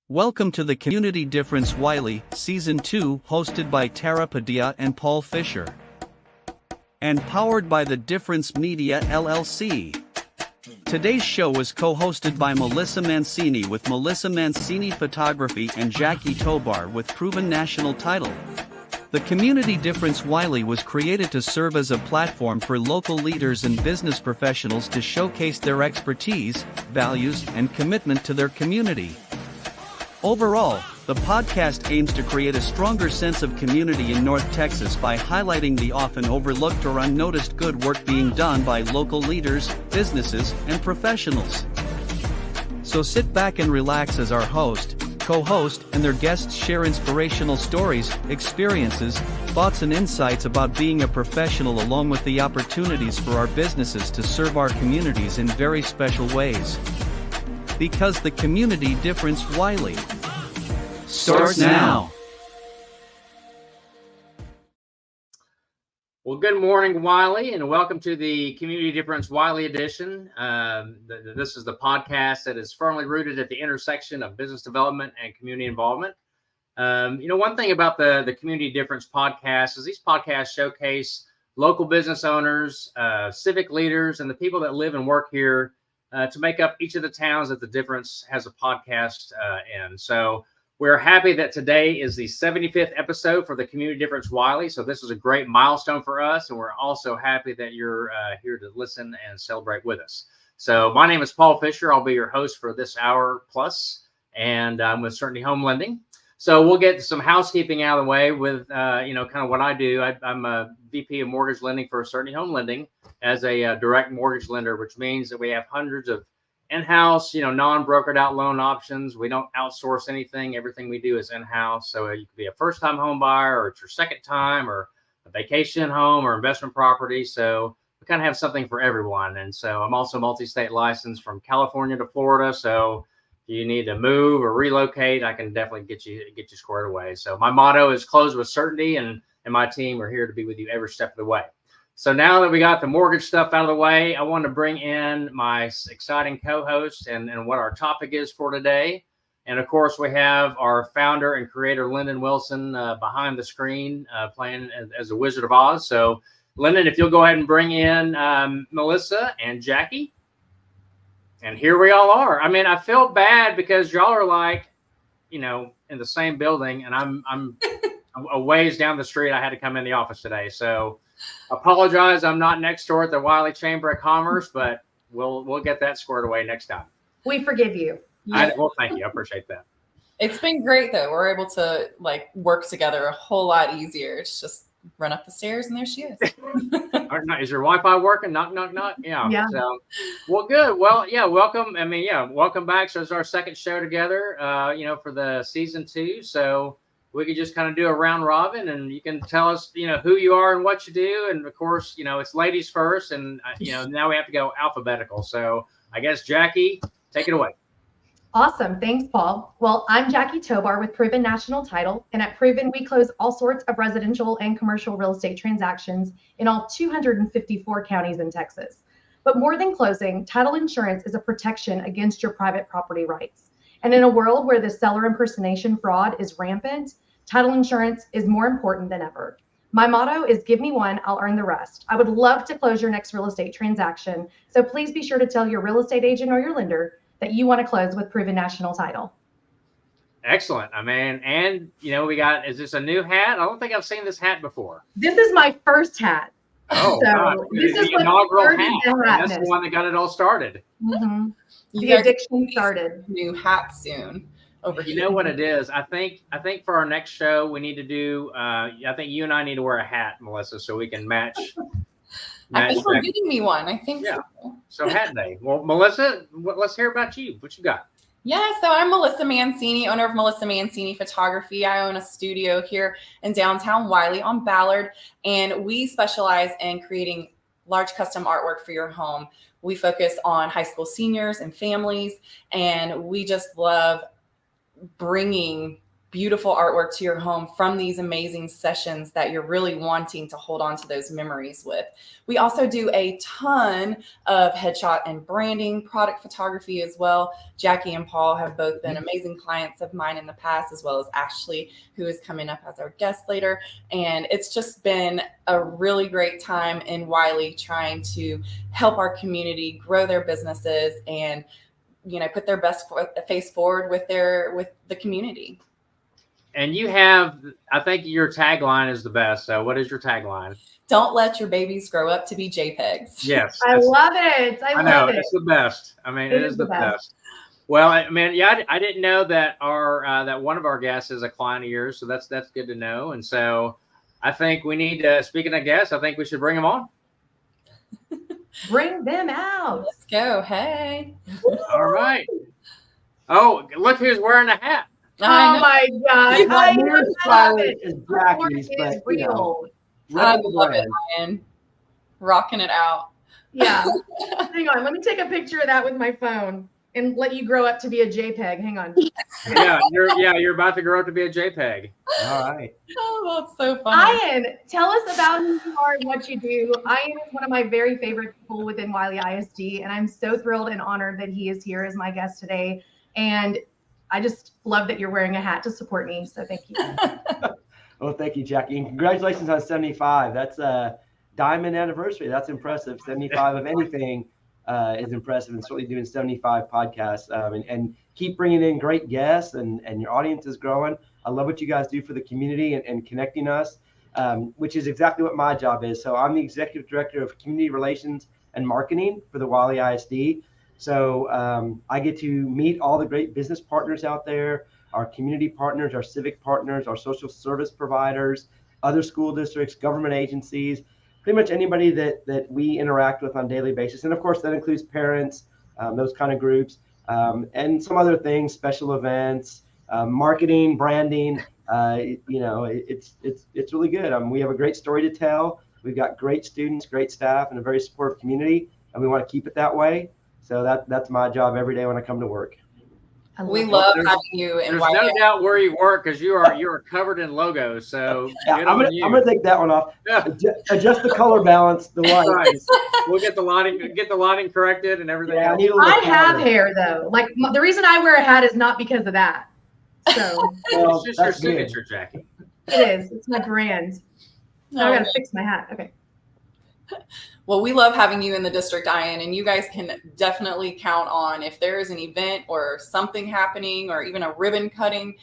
Welcome to the Community Difference Wylie, Season 2, hosted by Tara Padilla and Paul Fisher. And powered by the Difference Media LLC. Today's show is co-hosted by Melissa Mancini with Melissa Mancini Photography and Jackie Tobar with proven national title. The Community Difference Wylie was created to serve as a platform for local leaders and business professionals to showcase their expertise, values, and commitment to their community. Overall, the podcast aims to create a stronger sense of community in North Texas by highlighting the often overlooked or unnoticed good work being done by local leaders, businesses, and professionals. So sit back and relax as our host, co-host, and their guests share inspirational stories, experiences, thoughts, and insights about being a professional, along with the opportunities for our businesses to serve our communities in very special ways. Because the Community Difference Wylie starts now. Well, good morning, Wylie, and welcome to the Community Difference Wylie edition. This is the podcast that is firmly rooted at the intersection of business development and community involvement. One thing about the Community Difference podcast is these podcasts showcase local business owners, civic leaders, and the people that live and work here to make up each of the towns that the Difference has a podcast in. So we're happy that today is the 75th episode for the Community Difference Wylie. So this is a great milestone for us, and we're also happy that you're here to listen and celebrate with us. So my name is Paul Fisher. I'll be your host for this hour plus, and I'm with Certainty Home Lending. So we'll get some housekeeping out of the way with, kind of what I do. I'm a VP of mortgage lending for Certainty Home Lending as a direct mortgage lender, which means that we have hundreds of in-house, non-brokered out loan options. We don't outsource anything. Everything we do is in-house. So you could be a first-time home buyer, or it's your second time, or a vacation home or investment property. So we kind of have something for everyone. And so I'm also multi-state licensed from California to Florida. So if you need to move or relocate, I can definitely get you squared away. So my motto is close with certainty, and my team are here to be with you every step of the way. So now that we got the mortgage stuff out of the way, I want to bring in my exciting co-host and what our topic is for today. And of course, we have our founder and creator, Lyndon Wilson, behind the screen playing as a Wizard of Oz. So Lyndon, if you'll go ahead and bring in Melissa and Jackie. And here we all are. I mean, I feel bad because y'all are like, in the same building, and I'm a ways down the street. I had to come in the office today. So apologize, I'm not next door at the Wylie Chamber of Commerce, but we'll get that squared away next time. We forgive you. Well, thank you. I appreciate that. It's been great though. We're able to work together a whole lot easier. It's just run up the stairs and there she is. Is your Wi-Fi working? Knock, knock, knock. Yeah. So, well, good. Well, yeah. Welcome. Welcome back. So it's our second show together. For the season 2. So we could just kind of do a round robin, and you can tell us, who you are and what you do. And of course, it's ladies first, and now we have to go alphabetical. So I guess Jackie, take it away. Awesome. Thanks, Paul. Well, I'm Jackie Tobar with Proven National Title, and at Proven, we close all sorts of residential and commercial real estate transactions in all 254 counties in Texas. But more than closing, title insurance is a protection against your private property rights. And in a world where the seller impersonation fraud is rampant, title insurance is more important than ever. My motto is give me one, I'll earn the rest. I would love to close your next real estate transaction. So please be sure to tell your real estate agent or your lender that you want to close with Proven National Title. Excellent. I mean, and is this a new hat? I don't think I've seen this hat before. This is my first hat. Oh, so this is the inaugural hat. That's the one that got it all started. Mm-hmm. The addiction started. New hat soon. Over here. You know what it is? I think for our next show we need to do. I think you and I need to wear a hat, Melissa, so we can match. I think you're getting me one. I think So hat day. Well, Melissa, let's hear about you. What you got? Yeah, so I'm Melissa Mancini, owner of Melissa Mancini Photography. I own a studio here in downtown Wylie on Ballard, and we specialize in creating large custom artwork for your home. We focus on high school seniors and families, and we just love bringing beautiful artwork to your home from these amazing sessions that you're really wanting to hold on to those memories with. We also do a ton of headshot and branding, product photography as well. Jackie and Paul have both been amazing clients of mine in the past, as well as Ashley, who is coming up as our guest later. And it's just been a really great time in Wylie trying to help our community grow their businesses and, you know, put their best face forward with the community. And you have, I think your tagline is the best. So what is your tagline? Don't let your babies grow up to be JPEGs. Yes. I love it. I love it. It's the best. I mean, it is the best. best. Well, I mean, yeah, I didn't know that that one of our guests is a client of yours. So that's good to know. And so I think we need to, speaking of guests, I think we should bring them on. Bring them out. Let's go. Hey. All right. Oh, look who's wearing a hat. Oh my God. I Your love style it. is Support Jackie's, is but you real. know, I rep the love it, brand. Ryan. Rocking it out. Yeah. Hang on. Let me take a picture of that with my phone and let you grow up to be a JPEG. Hang on. Yeah, you're about to grow up to be a JPEG. All right. Oh, that's so funny. Ian, tell us about who you are and what you do. Ian is one of my very favorite people within Wylie ISD, and I'm so thrilled and honored that he is here as my guest today. And I just love that you're wearing a hat to support me. So thank you. Well, thank you, Jackie. And congratulations on 75. That's a diamond anniversary. That's impressive. 75 of anything is impressive, and certainly doing 75 podcasts and keep bringing in great guests, and your audience is growing. I love what you guys do for the community and connecting us, which is exactly what my job is. So I'm the executive director of community relations and marketing for the Wylie ISD. So I get to meet all the great business partners out there, our community partners, our civic partners, our social service providers, other school districts, government agencies, pretty much anybody that we interact with on a daily basis. And of course, that includes parents, those kind of groups, and some other things, special events, marketing, branding. You know, it's really good. We have a great story to tell. We've got great students, great staff, and a very supportive community, and we want to keep it that way. So that's my job every day when I come to work. We love having you in There's Wylie. no doubt where you work because you are covered in logos. So Yeah, I'm gonna take that one off. Yeah. Adjust the color balance, the light. Right. We'll get the lighting corrected and everything Yeah, else. I have hair though. Like the reason I wear a hat is not because of that. So Well, It's just your that's good. signature, Jackie. it is. It's my brand. Now I gotta fix my hat. Okay. Well, we love having you in the district, Ian, and you guys can definitely count on if there is an event or something happening or even a ribbon cutting,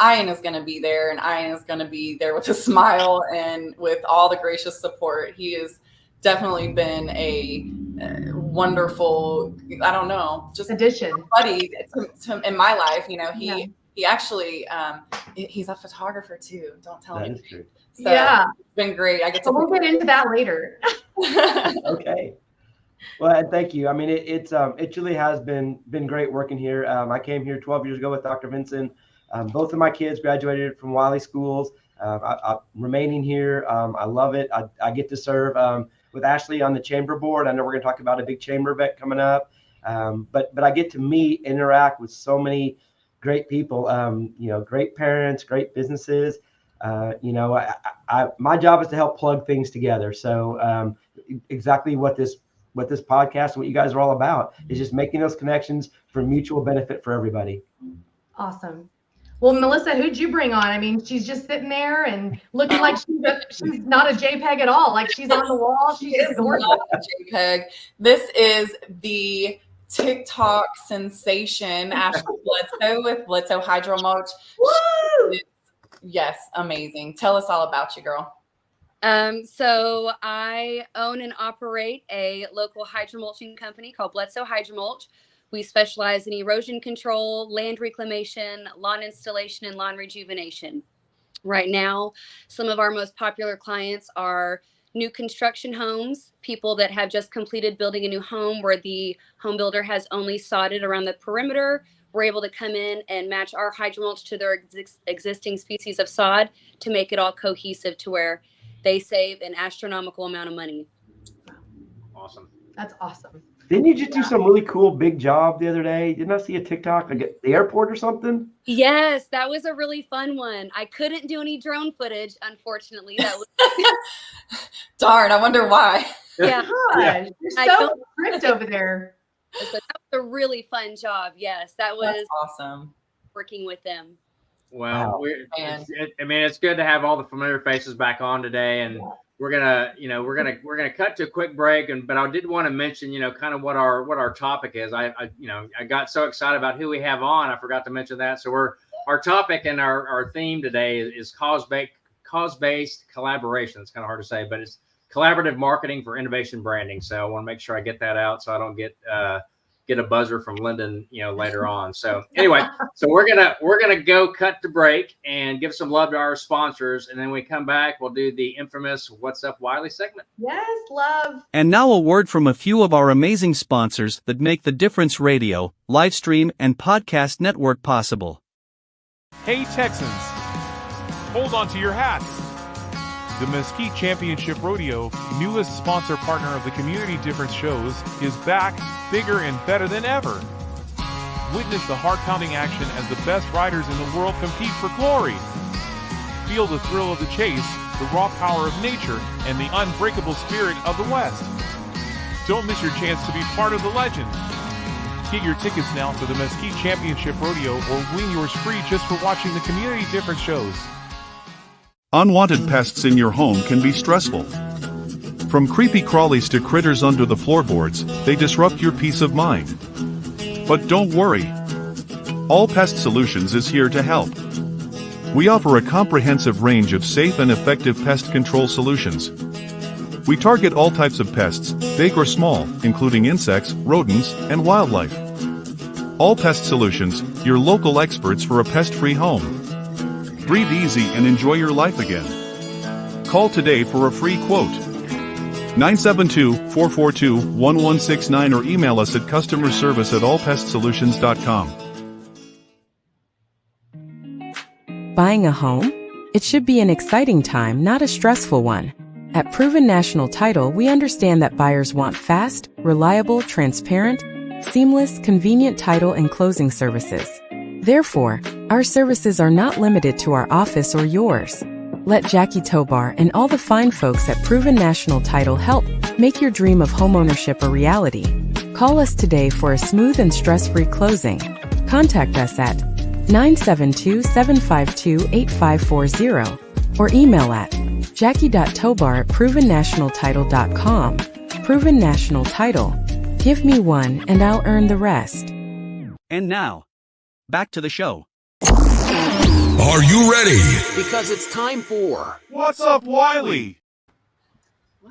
Ian is going to be there, and Ian is going to be there with a smile and with all the gracious support. He has definitely been a wonderful, I don't know, just Addition. buddy in my life. You know, Yeah. he actually, he's a photographer too. Don't tell That me. is true. So Yeah. it's been great. I get So to we'll get into that later. Okay. Well, and thank you. I mean, it truly has been great working here. I came here 12 years ago with Dr. Vincent. Both of my kids graduated from Wylie schools. I'm remaining here. I love it. I get to serve with Ashley on the chamber board. I know we're going to talk about a big chamber event coming up. But I get to meet, interact with so many great people, you know, great parents, great businesses. You know, my job is to help plug things together. So exactly what this podcast, what you guys are all about, is just making those connections for mutual benefit for everybody. Awesome. Well, Melissa, who'd you bring on? I mean, she's just sitting there and looking like she's not a JPEG at all. Like she's on the wall. She's just gorgeous. Not a JPEG. This is the TikTok sensation, Ashley Bledsoe with Bledsoe Hydro Mulch. Woo! Yes, amazing. Tell us all about you, girl. So I own and operate a local hydro mulching company called Bledsoe Hydro Mulch. We specialize in erosion control, land reclamation, lawn installation, and lawn rejuvenation. Right now, some of our most popular clients are new construction homes, people that have just completed building a new home where the home builder has only sodded around the perimeter. We're able to come in and match our hydro mulch to their existing species of sod to make it all cohesive to where they save an astronomical amount of money. Awesome. That's awesome. Didn't you just do some really cool big job the other day? Didn't I see a TikTok like at the airport or something? Yes, that was a really fun one. I couldn't do any drone footage, unfortunately. That was Darn, I wonder why. yeah. Gosh, you're so strict over there. So that was a really fun job. Yes, that was That's awesome. working with them. Well, it's good to have all the familiar faces back on today, and we're gonna cut to a quick break. But I did want to mention, kind of what our topic is. I got so excited about who we have on, I forgot to mention that. So our topic and our theme today is cause-based collaboration. It's kind of hard to say, but it's collaborative marketing for innovation branding. So I want to make sure I get that out so I don't get a buzzer from Lyndon, later on. So anyway, so we're gonna go cut to break and give some love to our sponsors, and then when we come back, we'll do the infamous "What's Up, Wylie" segment. Yes, love. And now a word from a few of our amazing sponsors that make the Difference Radio, live stream, and podcast network possible. Hey Texans, hold on to your hats. The Mesquite Championship Rodeo, newest sponsor partner of the Community Difference shows, is back, bigger and better than ever. Witness the heart-pounding action as the best riders in the world compete for glory. Feel the thrill of the chase, the raw power of nature, and the unbreakable spirit of the West. Don't miss your chance to be part of the legend. Get your tickets now for the Mesquite Championship Rodeo or win yours free just for watching the Community Difference shows. Unwanted pests in your home can be stressful. From creepy crawlies to critters under the floorboards, they disrupt your peace of mind. But don't worry. All Pest Solutions is here to help. We offer a comprehensive range of safe and effective pest control solutions. We target all types of pests, big or small, including insects, rodents, and wildlife. All Pest Solutions, your local experts for a pest-free home. Breathe easy and enjoy your life again. Call today for a free quote. 972-442-1169 or email us at customerservice@allpestsolutions.com. Buying a home? It should be an exciting time, not a stressful one. At Proven National Title, we understand that buyers want fast, reliable, transparent, seamless, convenient title and closing services. Therefore, our services are not limited to our office or yours. Let Jackie Tobar and all the fine folks at Proven National Title help make your dream of homeownership a reality. Call us today for a smooth and stress-free closing. Contact us at 972-752-8540 or email at jackie.tobar@provennationaltitle.com. Proven National Title. Give me one and I'll earn the rest. And now, back to the show. Are you ready? Because it's time for What's Up, Wylie?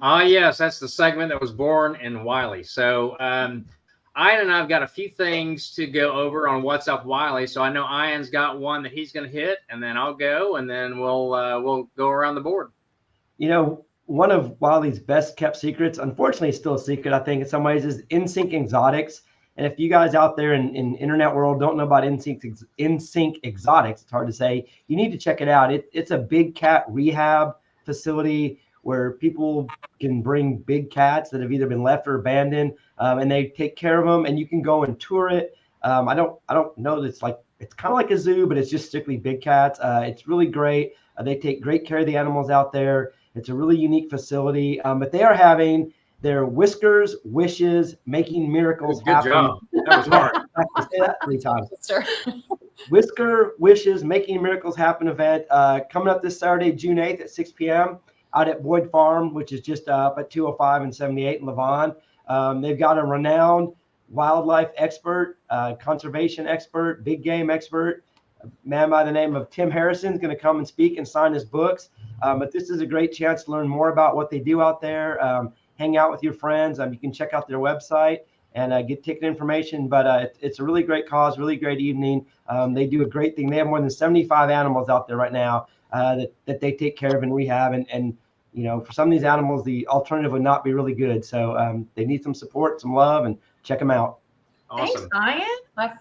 Yes, that's the segment that was born in Wylie. So Ian and I've got a few things to go over on What's Up, Wylie. So I know Ian's got one that he's going to hit, and then I'll go, and then we'll go around the board. One of Wylie's best kept secrets, unfortunately still a secret, I think in some ways, is InSync Exotics. And if you guys out there in internet world don't know about InSync Exotics, it's hard to say, you need to check it out. It's a big cat rehab facility where people can bring big cats that have either been left or abandoned, and they take care of them, and you can go and tour it. I don't know that it's kind of like a zoo, but it's just strictly big cats. It's really great. They take great care of the animals out there. It's a really unique facility, but they are having their Whiskers, Wishes, Making Miracles Happen. Good job. That was hard. I have to say that 3 times. Whisker, Wishes, Making Miracles Happen event coming up this Saturday, June 8th at 6 p.m. out at Boyd Farm, which is just up at 205 and 78 in Levon. They've got a renowned wildlife expert, conservation expert, big game expert, a man by the name of Tim Harrison is going to come and speak and sign his books. But this is a great chance to learn more about what they do out there. Hang out with your friends. You can check out their website and get ticket information. But it's a really great cause, really great evening. They do a great thing. They have more than 75 animals out there right now that they take care of and rehab. And for some of these animals, the alternative would not be really good. So they need some support, some love, and check them out. Awesome. Thanks, Ian.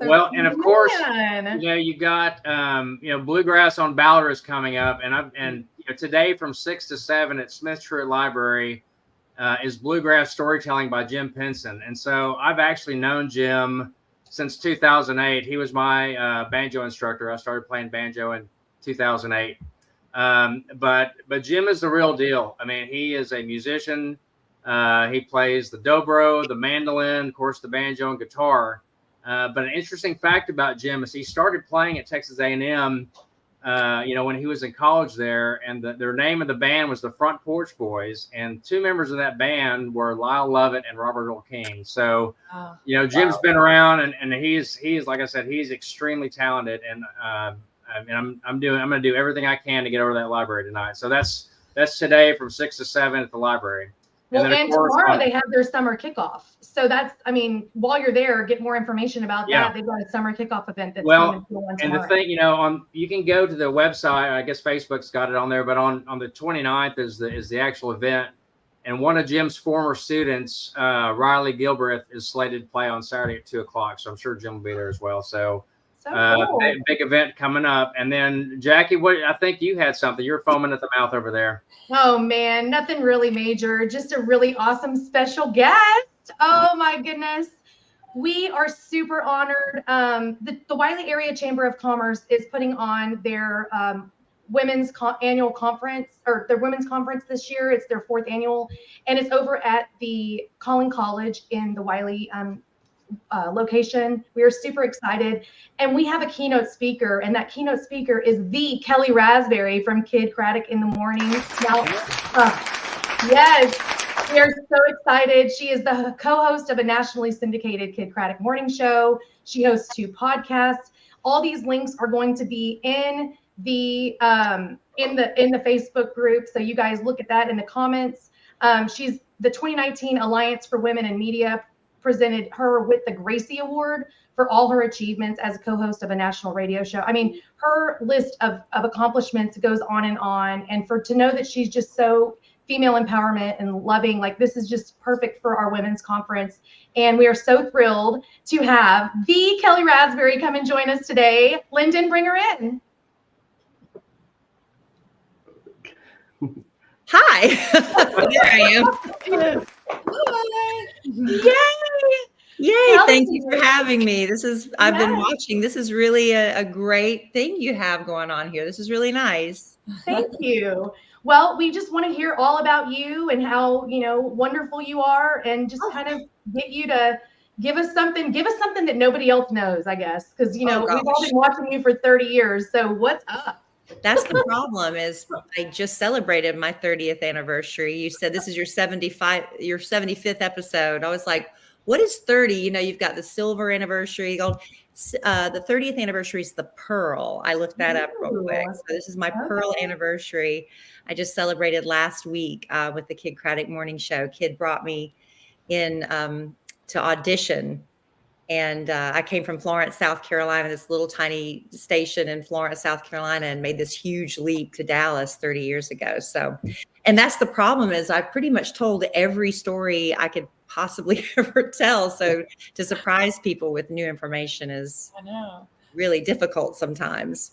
Well, and of course, you got Bluegrass on Ballard is coming up, and today from 6 to 7 at Smith Truett Library, is Bluegrass Storytelling by Jim Pinson. And so I've actually known Jim since 2008. He was my banjo instructor. I started playing banjo in 2008. But Jim is the real deal. I mean, he is a musician. He plays the dobro, the mandolin, of course, the banjo and guitar. But an interesting fact about Jim is he started playing at Texas A&M, when he was in college there, and their name of the band was the Front Porch Boys, and two members of that band were Lyle Lovett and Robert Earl King. So, Jim's been around, and he's like I said, he's extremely talented, and I'm going to do everything I can to get over to that library tonight. So that's today from 6 to 7 at the library. Well, and tomorrow they have their summer kickoff. So while you're there, get more information about that. They've got a summer kickoff event that's coming on tomorrow. And the thing, you can go to the website. I guess Facebook's got it on there, but on the 29th is the actual event. And one of Jim's former students, Riley Gilbreth, is slated to play on Saturday at 2:00. So I'm sure Jim will be there as well. So cool. Big event coming up. And then Jackie, I think you had something. You're foaming at the mouth over there. Oh man, nothing really major. Just a really awesome special guest. Oh my goodness. We are super honored. The Wylie Area Chamber of Commerce is putting on their women's annual conference, or their women's conference this year. It's their 4th annual, and it's over at the Collin College in the Wylie location. We are super excited, and we have a keynote speaker, and that keynote speaker is the Kelli Rasberry from Kidd Kraddick in the Morning. Now, yes, we are so excited. She is the co-host of a nationally syndicated Kidd Kraddick Morning Show. She hosts 2 podcasts. All these links are going to be in the Facebook group, so you guys look at that in the comments. She's the 2019 Alliance for Women in Media presented her with the Gracie Award for all her achievements as a co-host of a national radio show. I mean, her list of accomplishments goes on, and to know that she's just so female empowerment and loving, like, this is just perfect for our women's conference. And we are so thrilled to have the Kelli Rasberry come and join us today. Lyndon, bring her in. Hi. There I am. Yay! Yay! Thank you for having me. I've been watching. This is really a great thing you have going on here. This is really nice. Thank you. Well, we just want to hear all about you and how, wonderful you are, and just kind of get you to give us something that nobody else knows, I guess, because, we've all been watching you for 30 years. So what's up? That's the problem. Is I just celebrated my 30th anniversary. You said this is your 75th episode. I was like, what is 30? You've got the silver anniversary. The 30th anniversary is the pearl. I looked that up real quick. So this is my pearl anniversary. I just celebrated last week with the Kidd Kraddick Morning Show. Kidd brought me in to audition. And I came from Florence, South Carolina, this little tiny station in Florence, South Carolina, and made this huge leap to Dallas 30 years ago. So, and that's the problem, is I've pretty much told every story I could possibly ever tell. So to surprise people with new information is really difficult sometimes.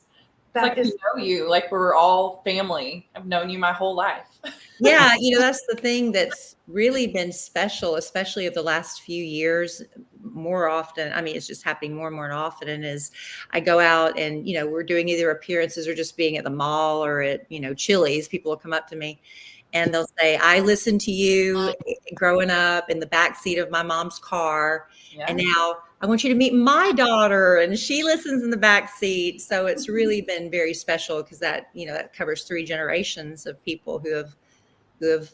It's like we know you, like we're all family. I've known you my whole life. Yeah, that's the thing that's really been special, especially of the last few years. More often, I mean, it's just happening more and more often. And as I go out and, we're doing either appearances or just being at the mall or at, Chili's, people will come up to me and they'll say, I listened to you growing up in the backseat of my mom's car. Yeah. And now I want you to meet my daughter, and she listens in the backseat. So it's really been very special, because that, that covers 3 generations of people who have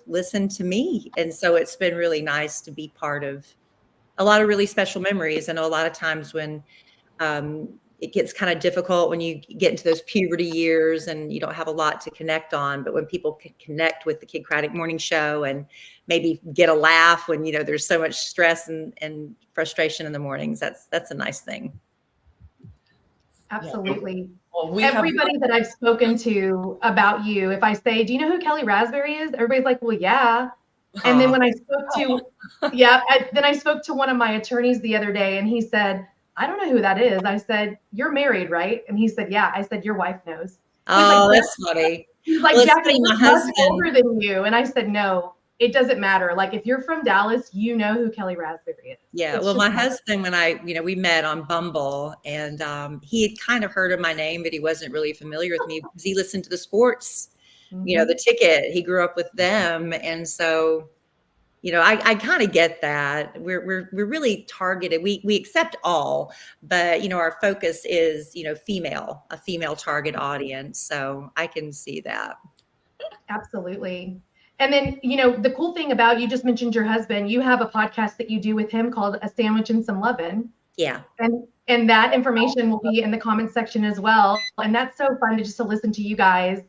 listened to me. And so it's been really nice to be part of a lot of really special memories. I know a lot of times when it gets kind of difficult when you get into those puberty years and you don't have a lot to connect on, but when people can connect with the Kidd Kraddick Morning Show and maybe get a laugh when, there's so much stress and frustration in the mornings, that's a nice thing. Absolutely. Well, everybody that I've spoken to about you, if I say, do you know who Kelli Rasberry is? Everybody's like, well, yeah. And then when I spoke to, then I spoke to one of my attorneys the other day, and he said, I don't know who that is. I said, you're married, right? And he said, yeah. I said, your wife knows. Oh, like, that's funny. He's like, Jackie, my husband older than you. And I said, no, it doesn't matter. Like if you're from Dallas, you know who Kelli Rasberry is. Yeah. It's Well, just my husband, when we met on Bumble, and he had kind of heard of my name, but he wasn't really familiar with me because he listened to the sports, the Ticket. He grew up with them. And so, I kind of get that. We're really targeted. We accept all, but our focus is, a female target audience. So I can see that. Absolutely. And then, the cool thing about, you just mentioned your husband, you have a podcast that you do with him called A Sandwich and Some Lovin'. Yeah. And that information will be in the comments section as well. And that's so fun to listen to you guys,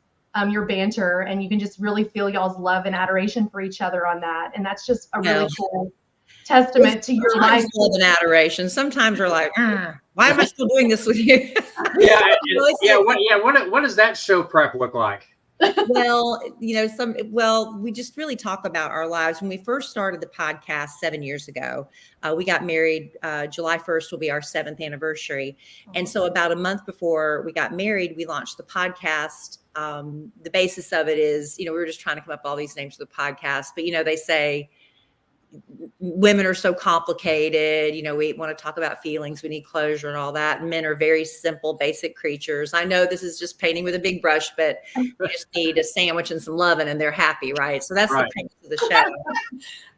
your banter, and you can just really feel y'all's love and adoration for each other on that. And that's just a really cool testament to your life. Love and adoration. Sometimes we're like, why am I still doing this with you? What does that show prep look like? Well, we just really talk about our lives. When we first started the podcast 7 years ago, we got married. July 1st will be our 7th anniversary. And so about a month before we got married, we launched the podcast. The basis of it is, we were just trying to come up with all these names for the podcast, but, they say women are so complicated. We want to talk about feelings. We need closure and all that. And men are very simple, basic creatures. I know this is just painting with a big brush, but you just need a sandwich and some loving and they're happy, right? So that's the premise of the show.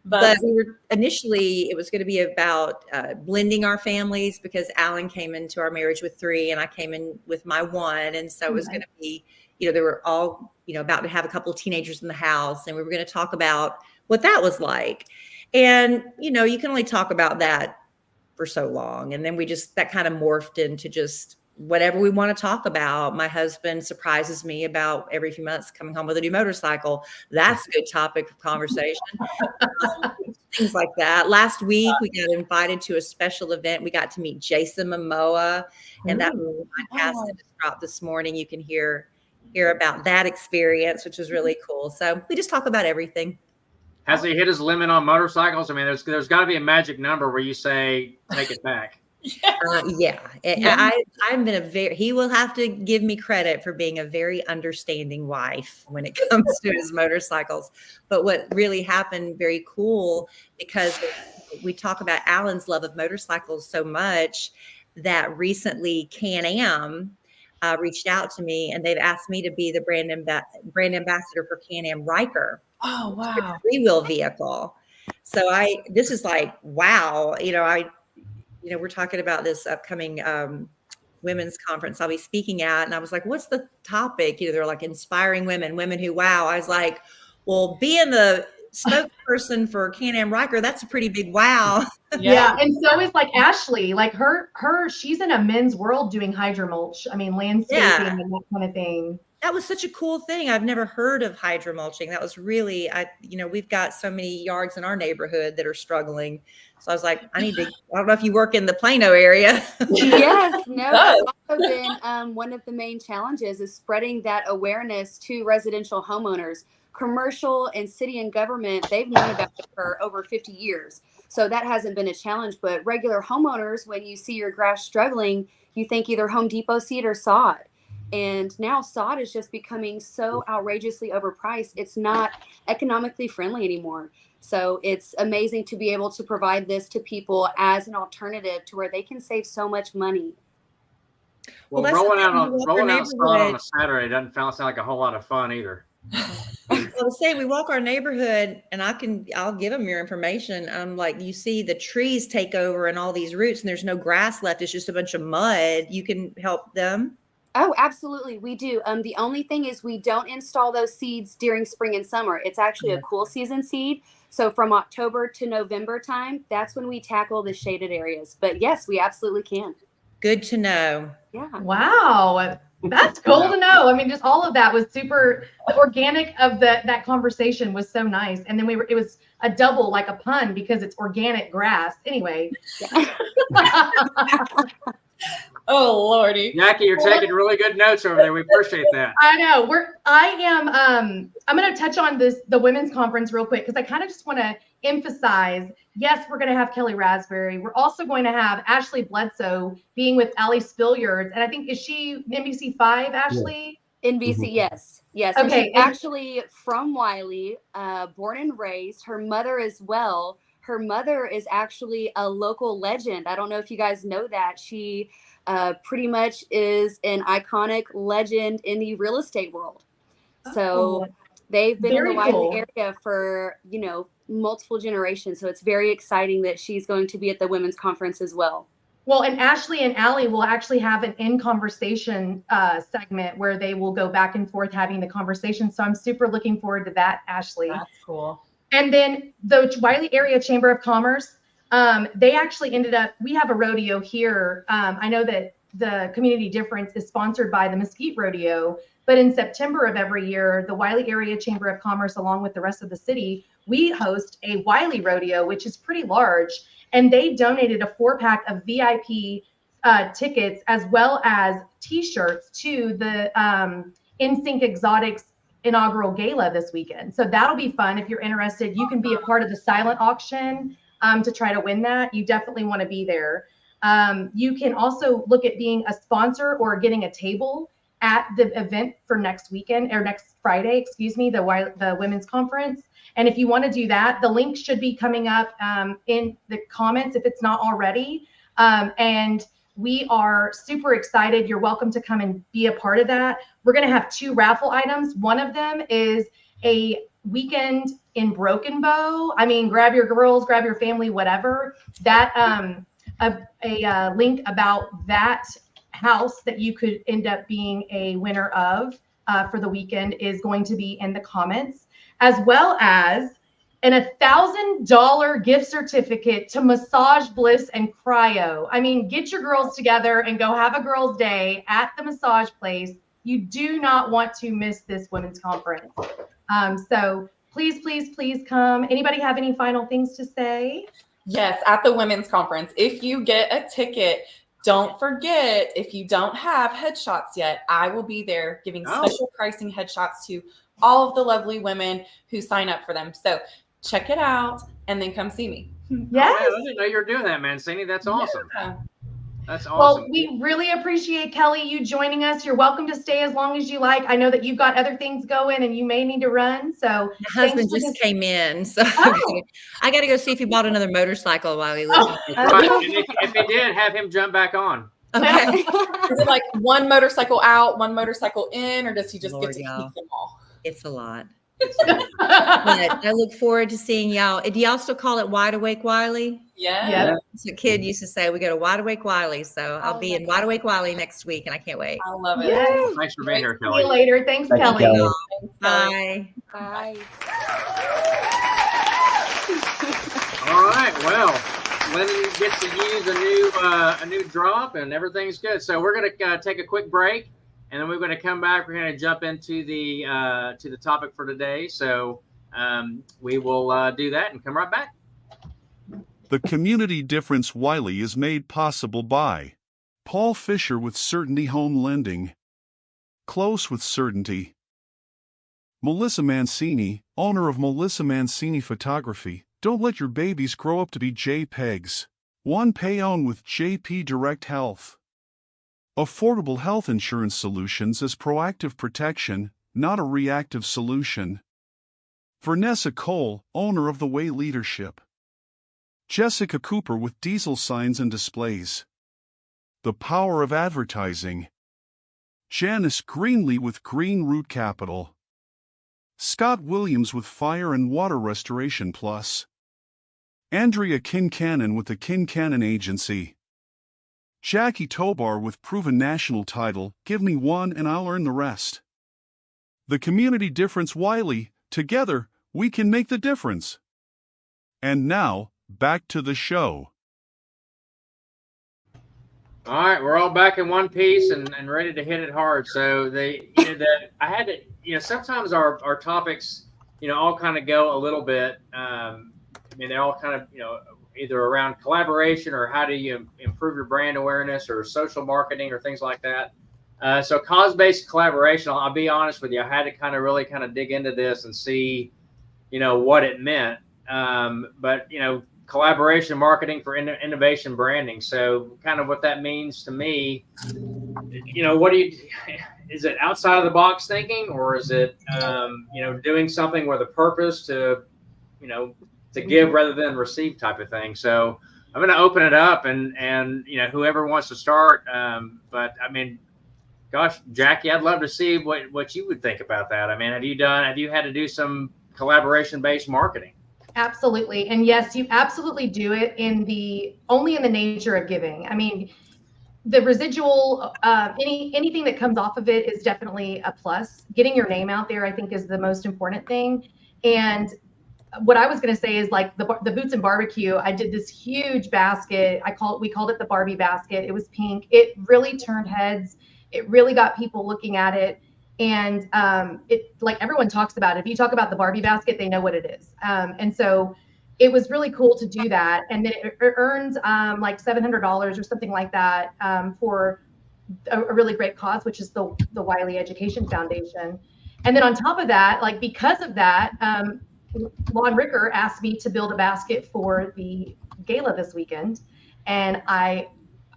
But initially it was going to be about blending our families, because Alan came into our marriage with 3 and I came in with my 1. And so it was going to be, they were all, about to have a couple of teenagers in the house, and we were going to talk about what that was like. And, you can only talk about that for so long. And then that kind of morphed into just whatever we want to talk about. My husband surprises me about every few months coming home with a new motorcycle. That's a good topic of conversation. Things like that. Last week, we got invited to a special event. We got to meet Jason Momoa, and that podcast that just dropped this morning. You can hear about that experience, which was really cool. So we just talk about everything. Has he hit his limit on motorcycles? I mean, there's got to be a magic number where you say, take it back. Yeah. He will have to give me credit for being a very understanding wife when it comes to his motorcycles. But what really happened, very cool, because we talk about Alan's love of motorcycles so much, that recently Can-Am reached out to me, and they've asked me to be the brand ambassador for Can-Am Ryker. Oh, wow. 3-wheel vehicle. So this is like, wow. We're talking about this upcoming women's conference I'll be speaking at. And I was like, what's the topic? They're like inspiring women who wow. I was like, well, being the spokesperson for Can-Am Ryker, that's a pretty big wow. Yeah. And so is like Ashley, like she's in a men's world doing hydro mulch. I mean, landscaping and that kind of thing. That was such a cool thing. I've never heard of hydro mulching. That was really, we've got so many yards in our neighborhood that are struggling. So I was like, I don't know if you work in the Plano area. Yes, no, that's also been one of the main challenges, is spreading that awareness to residential homeowners. Commercial and city and government, they've known about it for over 50 years. So that hasn't been a challenge, but regular homeowners, when you see your grass struggling, you think either Home Depot seed or sod. And now sod is just becoming so outrageously overpriced. It's not economically friendly anymore. So it's amazing to be able to provide this to people as an alternative to where they can save so much money. Well, rolling out sod on a Saturday doesn't sound like a whole lot of fun either. Well, to say we walk our neighborhood, and I'll give them your information. Like, you see the trees take over and all these roots, and there's no grass left. It's just a bunch of mud. You can help them. Oh, absolutely. We do. The only thing is we don't install those seeds during spring and summer. It's actually a cool season seed. So from October to November time, that's when we tackle the shaded areas. But yes, we absolutely can. Good to know. Yeah. Wow. That's cool to know. I mean, just all of that was super. The organic of that conversation was so nice. And then it was a double, like a pun, because it's organic grass. Anyway. Yeah. Oh, Lordy. Jackie, you're taking really good notes over there. We appreciate that. I know. I'm going to touch on the women's conference real quick, because I kind of just want to emphasize, yes, we're going to have Kelli Rasberry. We're also going to have Ashley Bledsoe being with Allie Spilliards. And I think, is she NBC5, Ashley? In BC, yes. Yes. And Okay, she's actually from Wylie, born and raised. Her mother as well. Her mother is actually a local legend. I don't know if you guys know that. She pretty much is an iconic legend in the real estate world. So they've been in the Wylie area for, multiple generations. So it's very exciting that she's going to be at the women's conference as well. Well, and Ashley and Allie will actually have an in conversation segment where they will go back and forth having the conversation. So I'm super looking forward to that, Ashley. That's cool. And then the Wylie Area Chamber of Commerce, they actually ended up, we have a rodeo here. I know that the Community Difference is sponsored by the Mesquite Rodeo, but in September of every year, the Wylie Area Chamber of Commerce, along with the rest of the city, we host a Wylie Rodeo, which is pretty large. And they donated a 4-pack of VIP tickets as well as T-shirts to the NSYNC Exotics inaugural gala this weekend. So that'll be fun. If you're interested, you can be a part of the silent auction to try to win that. You definitely want to be there. You can also look at being a sponsor or getting a table at the event for next weekend or next Friday, the women's conference. And if you want to do that, the link should be coming up in the comments if it's not already. And we are super excited. You're welcome to come and be a part of that. We're going to have 2 raffle items. One of them is a weekend in Broken Bow. I mean, grab your girls, grab your family, whatever. That a link about that house that you could end up being a winner of for the weekend is going to be in the comments, as well as an $1,000 gift certificate to Massage Bliss and Cryo. I mean, get your girls together and go have a girls' day at the massage place. You do not want to miss this women's conference. So please, please, please come. Anybody have any final things to say? Yes, at the women's conference. If you get a ticket, don't forget, if you don't have headshots yet, I will be there giving special pricing headshots to all of the lovely women who sign up for them. So check it out and then come see me. Yes. Oh, I didn't know you were doing that, Mancini. That's awesome. Yeah. That's awesome. Well, we really appreciate, Kelli, you joining us. You're welcome to stay as long as you like. I know that you've got other things going and you may need to run. So my husband just came in. So I got to go see if he bought another motorcycle while he lives. Right. And if he did, have him jump back on. Okay. Is it like one motorcycle out, one motorcycle in, or does he just get to keep them all? It's a lot. But I look forward to seeing y'all. Do y'all still call it Wide Awake Wylie? Yeah. That's what Kidd used to say. We go to Wide Awake Wylie. So I'll be in Wide Awake Wylie next week, and I can't wait. I love it. Yes. Thanks for being here, Kelli. See you later. Thanks, Thank Kelli. you, Bye. Bye. All right. Well, Lennon gets to use a new drop, and everything's good. So we're gonna take a quick break, and then we're going to come back. We're going to jump into the topic for today. So we will do that and come right back. The Community Difference Wylie is made possible by Paul Fisher with Certainty Home Lending, Close with Certainty, Melissa Mancini, owner of Melissa Mancini Photography. Don't let your babies grow up to be JPEGs. One Pay On with JP Direct Health. Affordable health insurance solutions as proactive protection, not a reactive solution. Vanessa Cole, owner of The Way Leadership. Jessica Cooper with Diesel Signs and Displays. The Power of Advertising. Janice Greenlee with Green Root Capital. Scott Williams with Fire and Water Restoration Plus. Andrea Kincannon with the Kincannon Agency. Jackie Tobar with Proven National Title, Give Me One and I'll Earn the Rest. The Community Difference Wylie, together, we can make the difference. And now, back to the show. All right, we're all back in one piece and ready to hit it hard. So I had to, sometimes our topics, all kind of go a little bit. They all kind of, either around collaboration or how do you improve your brand awareness or social marketing or things like that. So cause-based collaboration, I'll be honest with you, I had to really dig into this and see, what it meant. But collaboration marketing for innovation branding. So kind of what that means to me what do you? Is it outside of the box thinking, or is it doing something with a purpose to give rather than receive type of thing? So I'm going to open it up, and whoever wants to start. But I mean, gosh, Jackie, I'd love to see what you would think about that. I mean, have you had to do some collaboration-based marketing? Absolutely. And yes, you absolutely do it only in the nature of giving. I mean, the residual, anything that comes off of it is definitely a plus. Getting your name out there, I think, is the most important thing. And what I was going to say is, like, the Boots and Barbecue, I did this huge basket. We called it the Barbie basket. It was pink. It really turned heads. It really got people looking at it. And it, like, everyone talks about it. If you talk about the Barbie basket, they know what it is. And so it was really cool to do that. And then it earned like $700 or something like that for a really great cause, which is the Wylie Education Foundation. And then on top of that, like, because of that, Lon Ricker asked me to build a basket for the gala this weekend. And I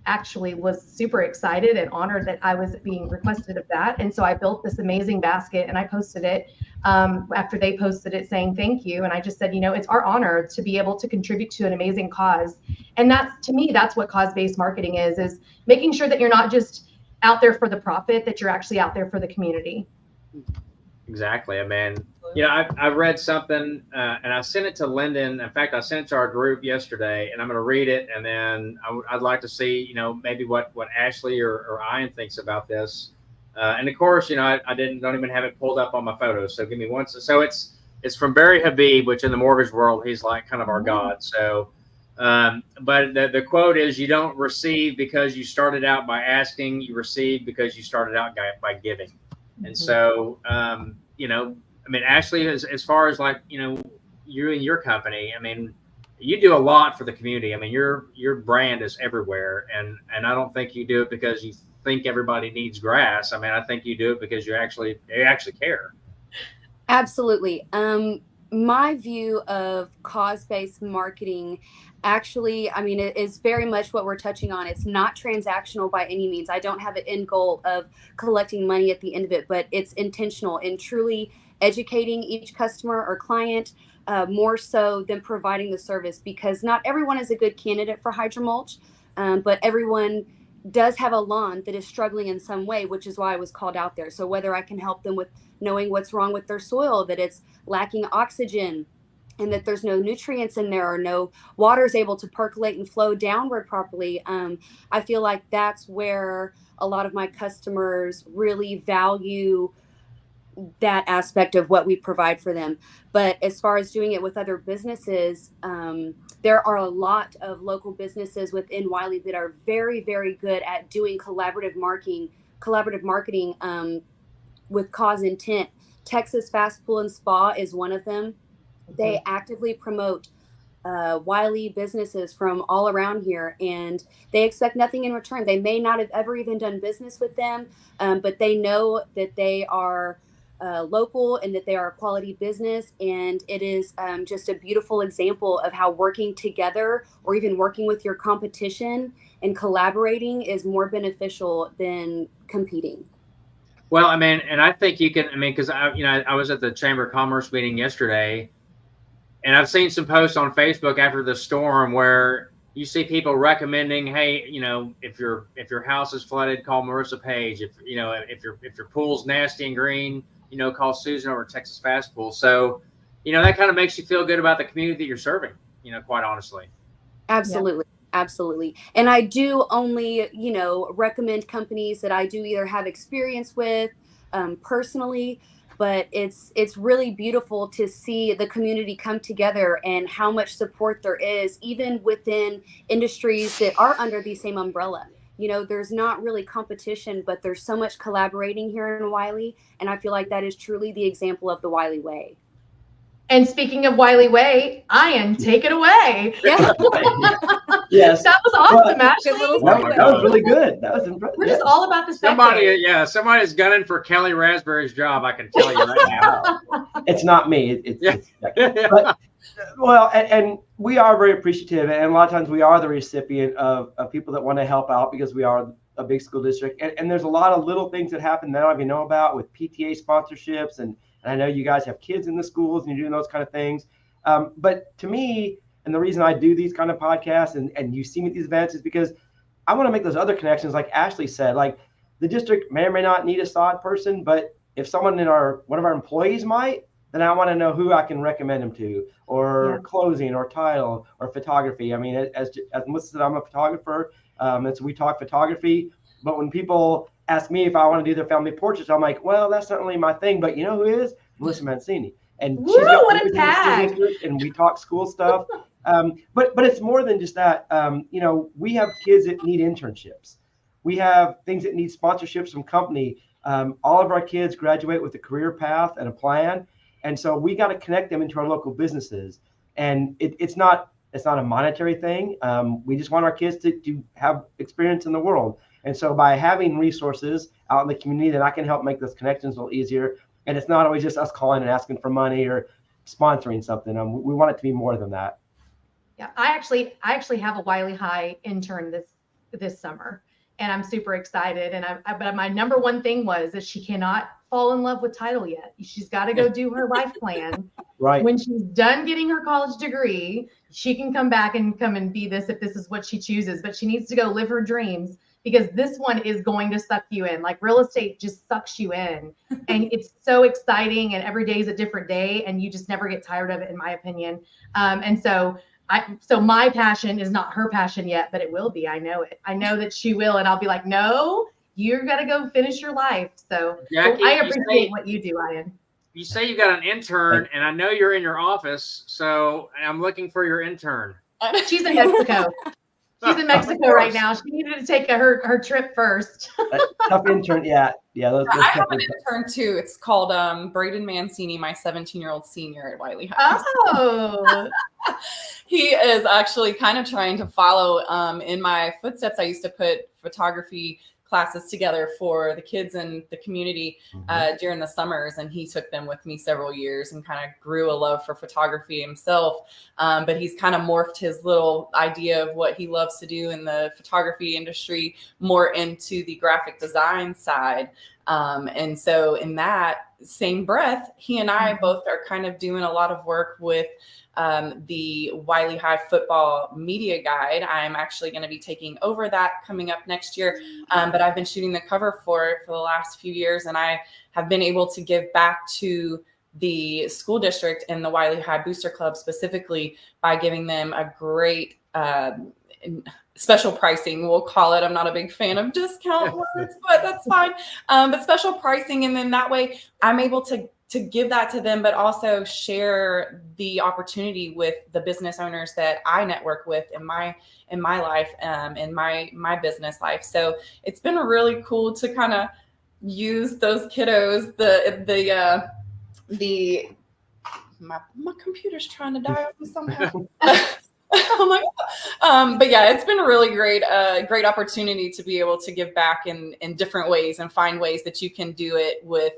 actually was super excited and honored that I was being requested of that. And so I built this amazing basket, and I posted it after they posted it, saying thank you. And I just said, it's our honor to be able to contribute to an amazing cause. And to me, that's what cause-based marketing is making sure that you're not just out there for the profit, that you're actually out there for the community. Exactly. I mean, I read something and I sent it to Lyndon. In fact, I sent it to our group yesterday, and I'm going to read it. And then I'd like to see, maybe what Ashley or Ian thinks about this. And of course, I don't even have it pulled up on my photos. So give me one. So it's from Barry Habib, which in the mortgage world, he's like kind of our God. So, but the quote is, you don't receive because you started out by asking, you receive because you started out by giving. And so, I mean, Ashley, as far as, like, you and your company, I mean, you do a lot for the community. I mean, your brand is everywhere, and I don't think you do it because you think everybody needs grass. I mean, I think you do it because you actually care. Absolutely. My view of cause-based marketing, actually, I mean, it is very much what we're touching on. It's not transactional by any means. I don't have an end goal of collecting money at the end of it, but it's intentional and truly educating each customer or client more so than providing the service, because not everyone is a good candidate for hydro mulch, but everyone does have a lawn that is struggling in some way, which is why I was called out there. So whether I can help them with knowing what's wrong with their soil, that it's lacking oxygen and that there's no nutrients in there or no water is able to percolate and flow downward properly, I feel like that's where a lot of my customers really value that aspect of what we provide for them. But as far as doing it with other businesses, there are a lot of local businesses within Wylie that are very, very good at doing collaborative marketing with cause intent. Texas Fast Pool and Spa is one of them. They actively promote Wylie businesses from all around here, and they expect nothing in return. They may not have ever even done business with them, but they know that they are local and that they are a quality business. And it is just a beautiful example of how working together or even working with your competition and collaborating is more beneficial than competing. Well, I mean, and I think you can, because I was at the Chamber of Commerce meeting yesterday, and I've seen some posts on Facebook after the storm where you see people recommending, hey, if your house is flooded, call Marissa Page. If your pool's nasty and green, call Susan over at Texas Fast Pool. So, that kind of makes you feel good about the community that you're serving, quite honestly. Absolutely. Yeah. Absolutely. And I do only, recommend companies that I do either have experience with personally, but it's really beautiful to see the community come together and how much support there is, even within industries that are under the same umbrella. There's not really competition, but there's so much collaborating here in Wylie. And I feel like that is truly the example of the Wylie way. And speaking of Wylie way, Ian, take it away. Yeah. Yes. That was awesome, Ashley. That was really good. That was impressive. We're just all about the somebody's gunning for Kelli Rasberry's job, I can tell you right now. It's not me. But, well, and we are very appreciative, and a lot of times we are the recipient of people that want to help out, because we are a big school district. And there's a lot of little things that happen that I don't even know about with PTA sponsorships. And I know you guys have kids in the schools and you're doing those kind of things. But to me, and the reason I do these kind of podcasts and you see me at these events is because I want to make those other connections, like Ashley said. Like, the district may or may not need a sod person, but if someone in one of our employees might, then I want to know who I can recommend them to, or closing, or title, or photography. I mean, as Melissa said, I'm a photographer, and so we talk photography. But when people ask me if I want to do their family portraits, I'm like, well, that's not really my thing. But you know who is? Melissa Mancini. And Woo, what a tag! And we talk school stuff. But it's more than just that. We have kids that need internships. We have things that need sponsorships from company. All of our kids graduate with a career path and a plan. And so we got to connect them into our local businesses. And it's not a monetary thing. We just want our kids to have experience in the world. And so by having resources out in the community, that I can help make those connections a little easier. And it's not always just us calling and asking for money or sponsoring something. We want it to be more than that. Yeah, I actually have a Wylie High intern this summer, and I'm super excited. But my number one thing was that she cannot fall in love with title yet. She's got to go do her life plan. Right. When she's done getting her college degree, she can come back and be this if this is what she chooses. But she needs to go live her dreams, because this one is going to suck you in. Like, real estate just sucks you in, and it's so exciting, and every day is a different day, and you just never get tired of it, in my opinion. So my passion is not her passion yet, but it will be. I know it. I know that she will, and I'll be like, no, you're gonna go finish your life. So Jackie, I appreciate what you do, Ian. You say you got an intern, and I know you're in your office, so I'm looking for your intern. She's in Mexico. She's in Mexico right now. She needed to take her trip first. Tough intern, yeah. I have an intern too. It's called Braden Mancini, my 17-year-old senior at Wylie High. Oh. He is actually kind of trying to follow in my footsteps. I used to put photography classes together for the kids in the community during the summers, and he took them with me several years and kind of grew a love for photography himself. But he's kind of morphed his little idea of what he loves to do in the photography industry more into the graphic design side. And so in that same breath, he and I both are kind of doing a lot of work with the Wylie High football media guide. I'm actually going to be taking over that coming up next year. But I've been shooting the cover for it for the last few years, and I have been able to give back to the school district and the Wylie High Booster Club specifically by giving them a great special pricing, we'll call it. I'm not a big fan of discount words, but that's fine. But special pricing, and then that way I'm able to give that to them, but also share the opportunity with the business owners that I network with in my life, in my business life. So it's been really cool to kind of use those kiddos. My computer's trying to die on me somehow. Oh my God. But yeah, it's been a really great opportunity to be able to give back in different ways and find ways that you can do it with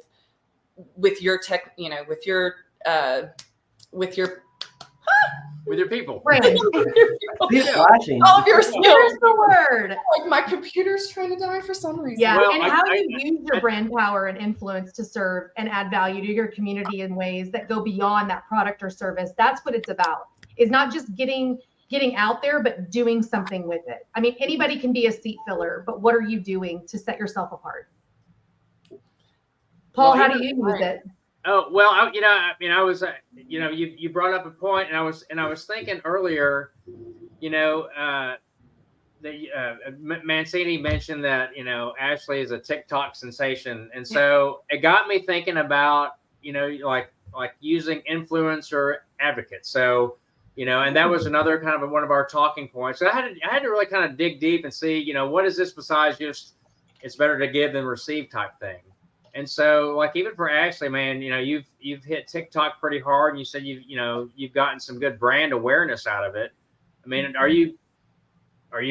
your tech, with your people. Brand. Flashing. All of your skills. There's the word. Like, my computer's trying to die for some reason. Yeah, Well, and how you use your brand power and influence to serve and add value to your community in ways that go beyond that product or service. That's what it's about. Is not just getting out there, but doing something with it. I mean, anybody can be a seat filler, but what are you doing to set yourself apart? Paul, how do you use it? Oh, well, I was, you brought up a point, and I was thinking earlier, Mancini mentioned that, Ashley is a TikTok sensation. And so it got me thinking about, like using influencer advocates. So, and that was another kind of one of our talking points. So I had to really kind of dig deep and see, what is this besides just it's better to give than receive type thing. And so, like, even for Ashley, man, you've hit TikTok pretty hard, and you said you've gotten some good brand awareness out of it. I mean, are you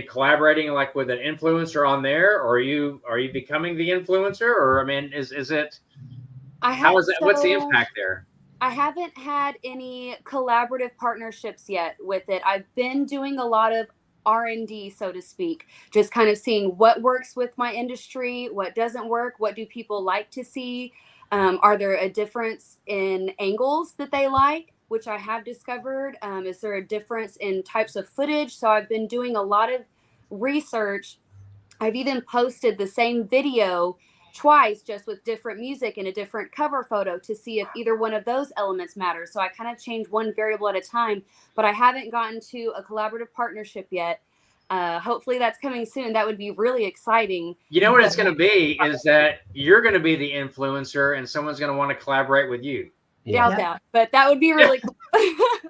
collaborating like with an influencer on there, or are you becoming the influencer, or I mean, is it? What's the impact there? I haven't had any collaborative partnerships yet with it. I've been doing a lot of R&D, so to speak, just kind of seeing what works with my industry, what doesn't work, what do people like to see, are there a difference in angles that they like, which I have discovered, is there a difference in types of footage? So I've been doing a lot of research. I've even posted the same video twice, just with different music and a different cover photo, to see if either one of those elements matters. So I kind of change one variable at a time, but I haven't gotten to a collaborative partnership yet. Hopefully that's coming soon. That would be really exciting. You know what it's going to be is that you're going to be the influencer and someone's going to want to collaborate with you. Doubt that, but that would be really cool.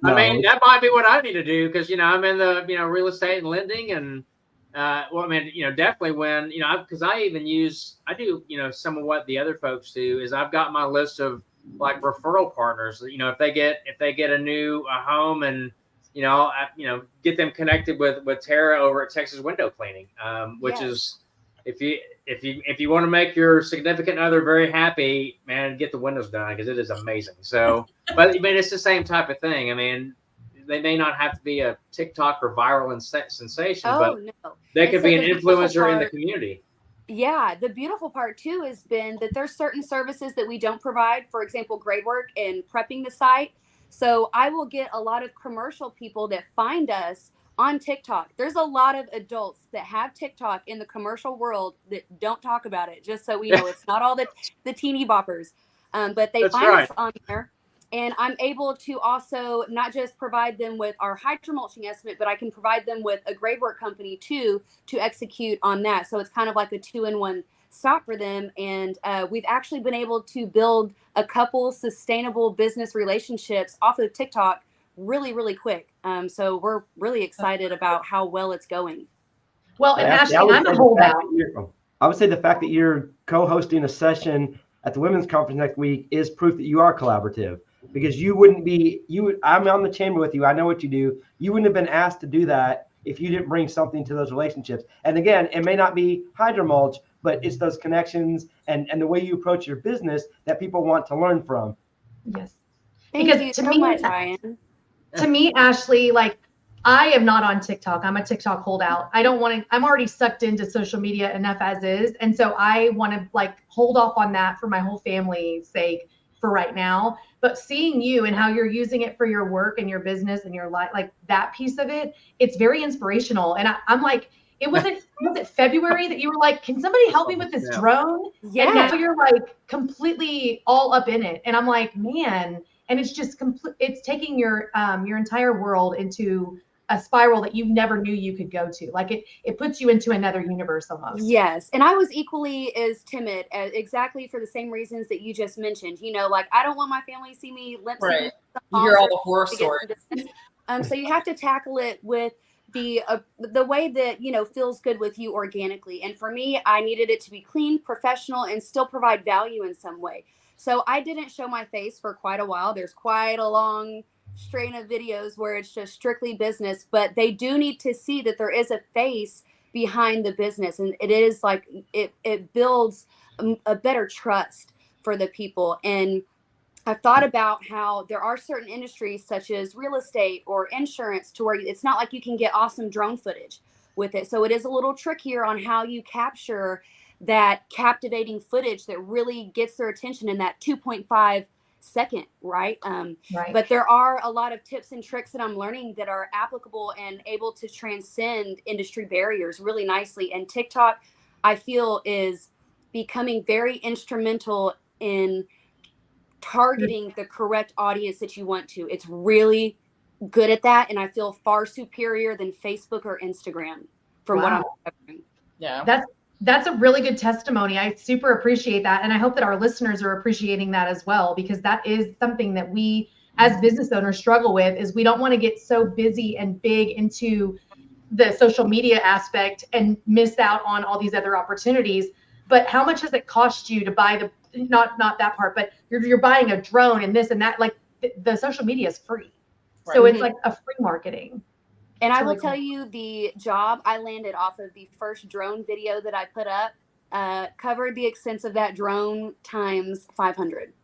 I mean, that might be what I need to do, because, you know, I'm in the, you know, real estate and lending, and well, I mean, you know, definitely when, you know, because I do, you know, some of what the other folks do is I've got my list of like referral partners. You know, if they get a new home, and you know, get them connected with Tara over at Texas Window Cleaning, which is, if you want to make your significant other very happy, man, get the windows done, because it is amazing. So, but I mean, it's the same type of thing. I mean, they may not have to be a TikTok or viral sensation, but they could be an influencer in the community. Yeah, the beautiful part too has been that there's certain services that we don't provide. For example, grade work and prepping the site. So I will get a lot of commercial people that find us on TikTok. There's a lot of adults that have TikTok in the commercial world that don't talk about it, just so we know. It's not all the teeny boppers, but they find us on there. And I'm able to also not just provide them with our hydro mulching estimate, but I can provide them with a grade work company too to execute on that. So it's kind of like a 2-in-1 stop for them. And we've actually been able to build a couple sustainable business relationships off of TikTok really, really quick. So we're really excited about how well it's going. Well, and Ashley, I'm a holdout. I would say the fact that you're co-hosting a session at the women's conference next week is proof that you are collaborative, because I'm on the chamber with you. I know what you do. You wouldn't have been asked to do that if you didn't bring something to those relationships. And again, it may not be hydro mulch, but it's those connections and the way you approach your business that people want to learn from. Yes. Thank you so much, Ryan. To me, Ashley, like, I am not on TikTok. I'm a TikTok holdout. I'm already sucked into social media enough as is. And so I want to like hold off on that for my whole family's sake for right now. But seeing you and how you're using it for your work and your business and your life, like that piece of it, it's very inspirational. And I'm like, was it February that you were like, can somebody help me with this drone? Yeah. And now you're like completely all up in it. And I'm like, man, and it's just it's taking your entire world into a spiral that you never knew you could go to. Like it puts you into another universe almost. Yes. And I was equally as timid, exactly for the same reasons that you just mentioned. You know, like, I don't want my family to see me limp. Right. You hear all the horror stories. So you have to tackle it with the way that, you know, feels good with you organically. And for me, I needed it to be clean, professional, and still provide value in some way. So I didn't show my face for quite a while. There's quite a long strain of videos where it's just strictly business, but they do need to see that there is a face behind the business, and it is like it builds a better trust for the people. And I've thought about how there are certain industries such as real estate or insurance to where it's not like you can get awesome drone footage with it. So it is a little trickier on how you capture that captivating footage that really gets their attention in that 2.5 second, right? Right. But there are a lot of tips and tricks that I'm learning that are applicable and able to transcend industry barriers really nicely. And TikTok, I feel, is becoming very instrumental in targeting the correct audience that you want to. It's really good at that, and I feel far superior than Facebook or Instagram for what I'm covering. Yeah. That's a really good testimony. I super appreciate that. And I hope that our listeners are appreciating that as well, because that is something that we as business owners struggle with, is we don't want to get so busy and big into the social media aspect and miss out on all these other opportunities. But how much does it cost you to buy not that part, but you're buying a drone and this and that, like the social media is free. Right. So it's like a free marketing. And I will tell you, the job I landed off of the first drone video that I put up covered the expense of that drone times 500.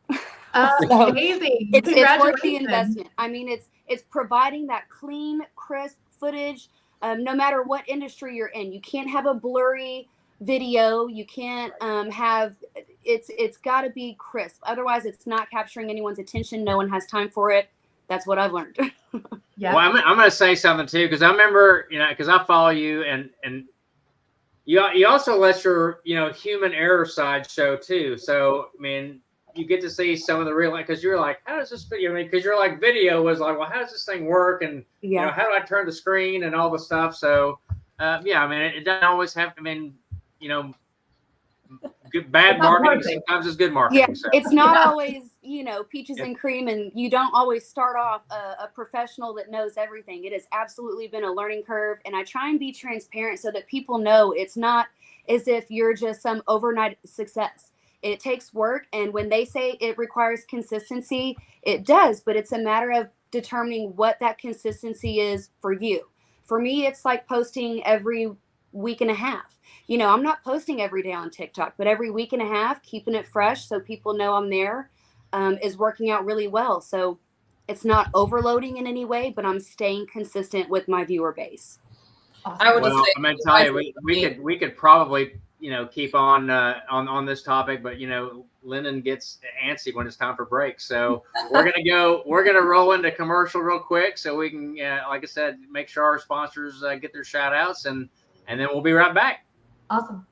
So amazing! It's worth the investment. I mean, it's providing that clean, crisp footage, no matter what industry you're in. You can't have a blurry video. You can't have it's got to be crisp. Otherwise, it's not capturing anyone's attention. No one has time for it. That's what I've learned. Yeah. Well, I'm going to say something too, because I remember, because I follow you, and you also let your human error side show too. So I mean, you get to see some of the real, because you're like, how does this video? I mean, because you're like, video was like, well, how does this thing work? And how do I turn the screen and all the stuff? So yeah, I mean, it doesn't always have. I mean, bad marketing sometimes is good marketing. Yeah, so. it's not always peaches and cream, and you don't always start off a professional that knows everything. It has absolutely been a learning curve, and I try and be transparent so that people know it's not as if you're just some overnight success. It takes work, and when they say it requires consistency, it does, but it's a matter of determining what that consistency is for you. For me, it's like posting every week and a half. I'm not posting every day on TikTok, but every week and a half, keeping it fresh so people know I'm there, is working out really well. So it's not overloading in any way, but I'm staying consistent with my viewer base. I would just say, I'm going to tell you, we could probably, keep on this topic, but Lyndon gets antsy when it's time for break. So we're going to roll into commercial real quick so we can, like I said, make sure our sponsors get their shout outs, and then we'll be right back. Awesome.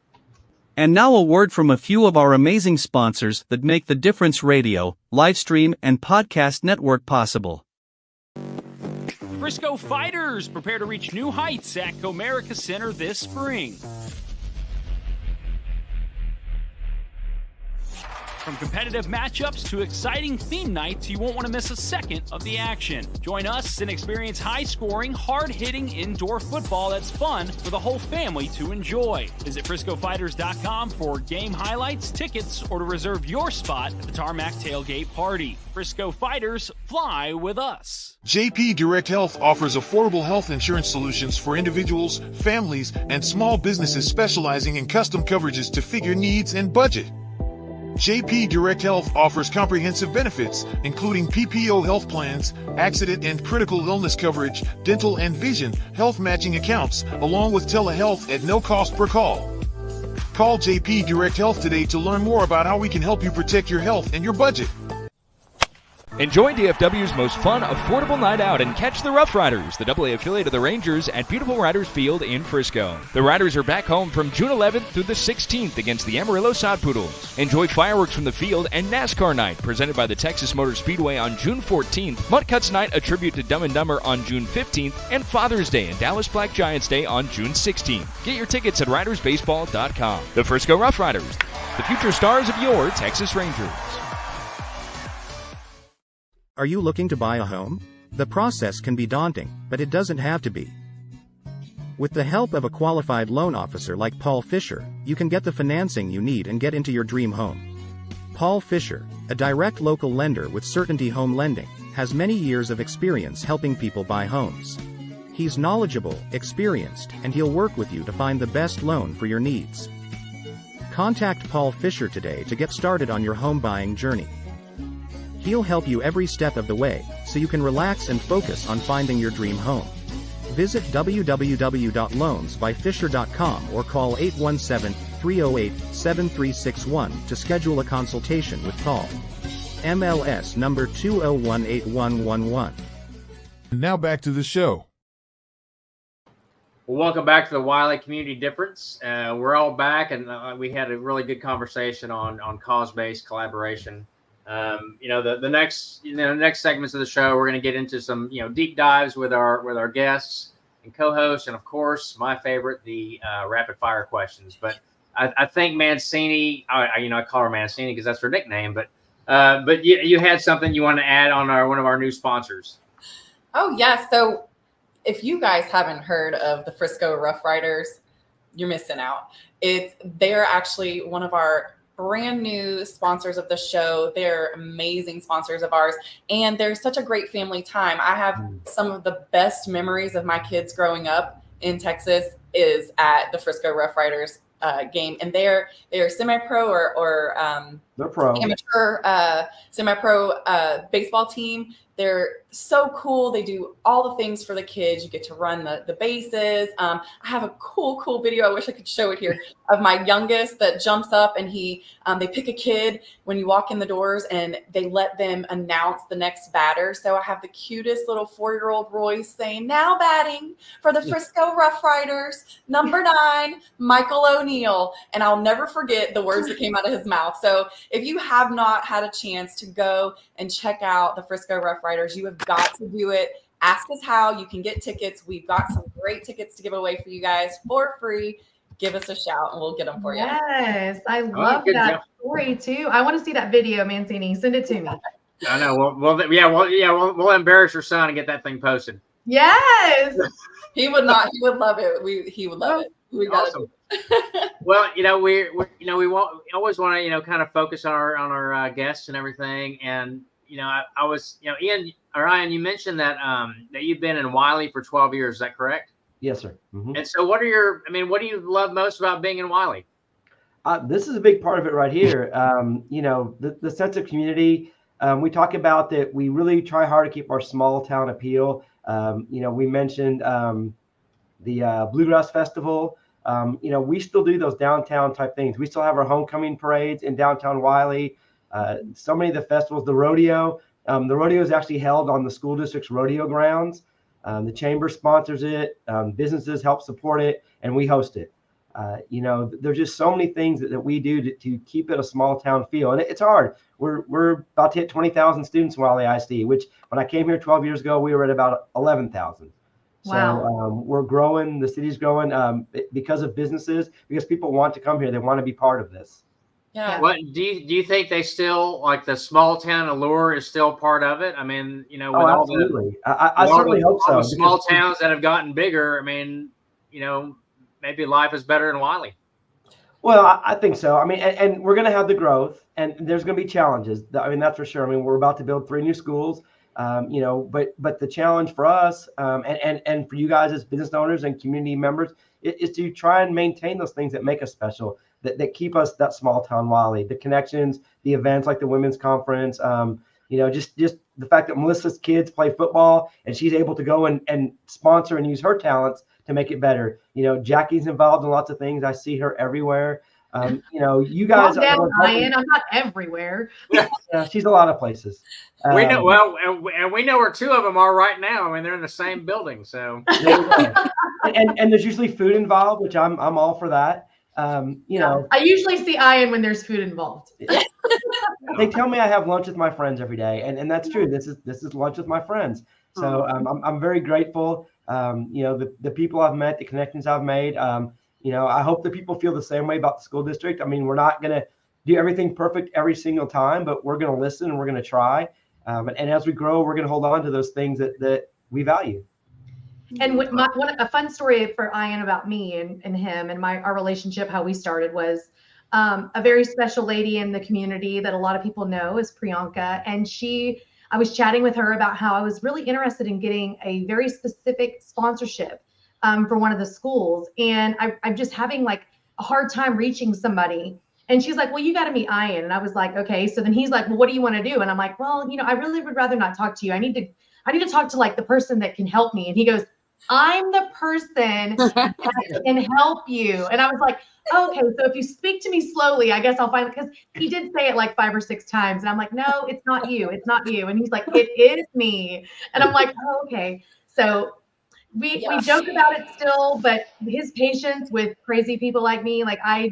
And now a word from a few of our amazing sponsors that make the Difference Radio, live stream, and podcast network possible. Frisco Fighters prepare to reach new heights at Comerica Center this spring. From competitive matchups to exciting theme nights, you won't want to miss a second of the action. Join us and experience high-scoring, hard-hitting indoor football that's fun for the whole family to enjoy. Visit FriscoFighters.com for game highlights, tickets, or to reserve your spot at the Tarmac Tailgate Party. Frisco Fighters, fly with us. JP Direct Health offers affordable health insurance solutions for individuals, families, and small businesses specializing in custom coverages to fit your needs and budget. JP Direct Health offers comprehensive benefits, including PPO health plans, accident and critical illness coverage, dental and vision, health matching accounts, along with telehealth at no cost per call. Call JP Direct Health today to learn more about how we can help you protect your health and your budget. Enjoy DFW's most fun, affordable night out and catch the Rough Riders, the AA affiliate of the Rangers, at beautiful Riders Field in Frisco. The Riders are back home from June 11th through the 16th against the Amarillo Sod Poodles. Enjoy fireworks from the field and NASCAR night presented by the Texas Motor Speedway on June 14th, Mutt Cuts night, a tribute to Dumb and Dumber on June 15th, and Father's Day and Dallas Black Giants Day on June 16th. Get your tickets at ridersbaseball.com. The Frisco Rough Riders, the future stars of your Texas Rangers. Are you looking to buy a home? The process can be daunting, but it doesn't have to be. With the help of a qualified loan officer like Paul Fisher, you can get the financing you need and get into your dream home. Paul Fisher, a direct local lender with Certainty Home Lending, has many years of experience helping people buy homes. He's knowledgeable, experienced, and he'll work with you to find the best loan for your needs. Contact Paul Fisher today to get started on your home buying journey. He'll help you every step of the way, so you can relax and focus on finding your dream home. Visit www.loansbyfisher.com or call 817-308-7361 to schedule a consultation with Paul. MLS number 2018111. Now back to the show. Well, welcome back to the Wylie Community Difference. We're all back, and we had a really good conversation on cause-based collaboration. The next segments of the show, we're going to get into some deep dives with our guests and co-hosts, and of course my favorite, the rapid fire questions. But I think Mancini, I call her Mancini because that's her nickname. But you had something you want to add on one of our new sponsors. Oh yeah, so if you guys haven't heard of the Frisco Rough Riders, you're missing out. They're actually one of our brand new sponsors of the show. They're amazing sponsors of ours, and they're such a great family time. I have some of the best memories of my kids growing up in Texas is at the Frisco Rough Riders game, and they're semi-pro or They're pro. Amateur, semi-pro baseball team. They're so cool. They do all the things for the kids. You get to run the bases. I have a cool video. I wish I could show it here of my youngest that jumps up and they pick a kid when you walk in the doors and they let them announce the next batter. So I have the cutest little 4-year-old Royce saying, "Now batting for the Frisco Rough Riders, number 9, Michael O'Neill." And I'll never forget the words that came out of his mouth. So if you have not had a chance to go and check out the Frisco Rough Riders, you have got to do it. Ask us how you can get tickets. We've got some great tickets to give away for you guys for free. Give us a shout and we'll get them for you. Yes, I love that story too. I want to see that video, Mancini. Send it to me. I know. We'll embarrass your son and get that thing posted. Yes. He would not. He would love it. He would love it. We got awesome. Well, we always want to kind of focus on our guests and everything. And I was Ian, you mentioned that that you've been in Wylie for 12 years. Is that correct? Yes, sir. Mm-hmm. And so what do you love most about being in Wylie? This is a big part of it right here. The sense of community. We talk about that. We really try hard to keep our small town appeal. We mentioned the Bluegrass Festival. We still do those downtown type things. We still have our homecoming parades in downtown Wylie. So many of the festivals, the rodeo. The rodeo is actually held on the school district's rodeo grounds. The chamber sponsors it. Businesses help support it, and we host it. There's just so many things that we do to keep it a small town feel, and it's hard. We're about to hit 20,000 students in Wylie ISD, which when I came here 12 years ago, we were at about 11,000. Wow. So we're growing. The city's growing because of businesses, because people want to come here. They want to be part of this. Yeah. What do you think they still like the small town allure is still part of it? I mean, with all absolutely. I certainly hope so. The small towns that have gotten bigger. I mean, maybe life is better in Wylie. Well, I think so. I mean, and we're going to have the growth, and there's going to be challenges. I mean, that's for sure. I mean, we're about to build 3 new schools. But the challenge for us and for you guys as business owners and community members is to try and maintain those things that make us special, that keep us that small town Wylie, the connections, the events like the women's conference, just the fact that Melissa's kids play football and she's able to go and sponsor and use her talents to make it better. Jackie's involved in lots of things. I see her everywhere. You guys are Ryan, I'm not everywhere. Yeah, she's a lot of places. We know and we know where 2 of them are right now. I mean, they're in the same building. So and there's usually food involved, which I'm all for that. I usually see Ian when there's food involved. They tell me I have lunch with my friends every day, and that's true. This is lunch with my friends. So I'm very grateful. The people I've met, the connections I've made. I hope that people feel the same way about the school district. I mean, we're not going to do everything perfect every single time, but we're going to listen and we're going to try. And as we grow, we're going to hold on to those things that we value. And a fun story for Ian about me and him and our relationship, how we started was a very special lady in the community that a lot of people know is Priyanka. And I was chatting with her about how I was really interested in getting a very specific sponsorship for one of the schools. And I'm just having like a hard time reaching somebody. And she's like, well, you got to meet Ian. And I was like, okay. So then he's like, well, what do you want to do? And I'm like, well, I really would rather not talk to you. I need to talk to like the person that can help me. And he goes, I'm the person that can help you. And I was like, oh, okay, so if you speak to me slowly, I guess I'll find it. Because he did say it like 5 or 6 times. And I'm like, no, it's not you. It's not you. And he's like, it is me. And I'm like, oh, okay. So we joke about it still, but his patience with crazy people like me, like I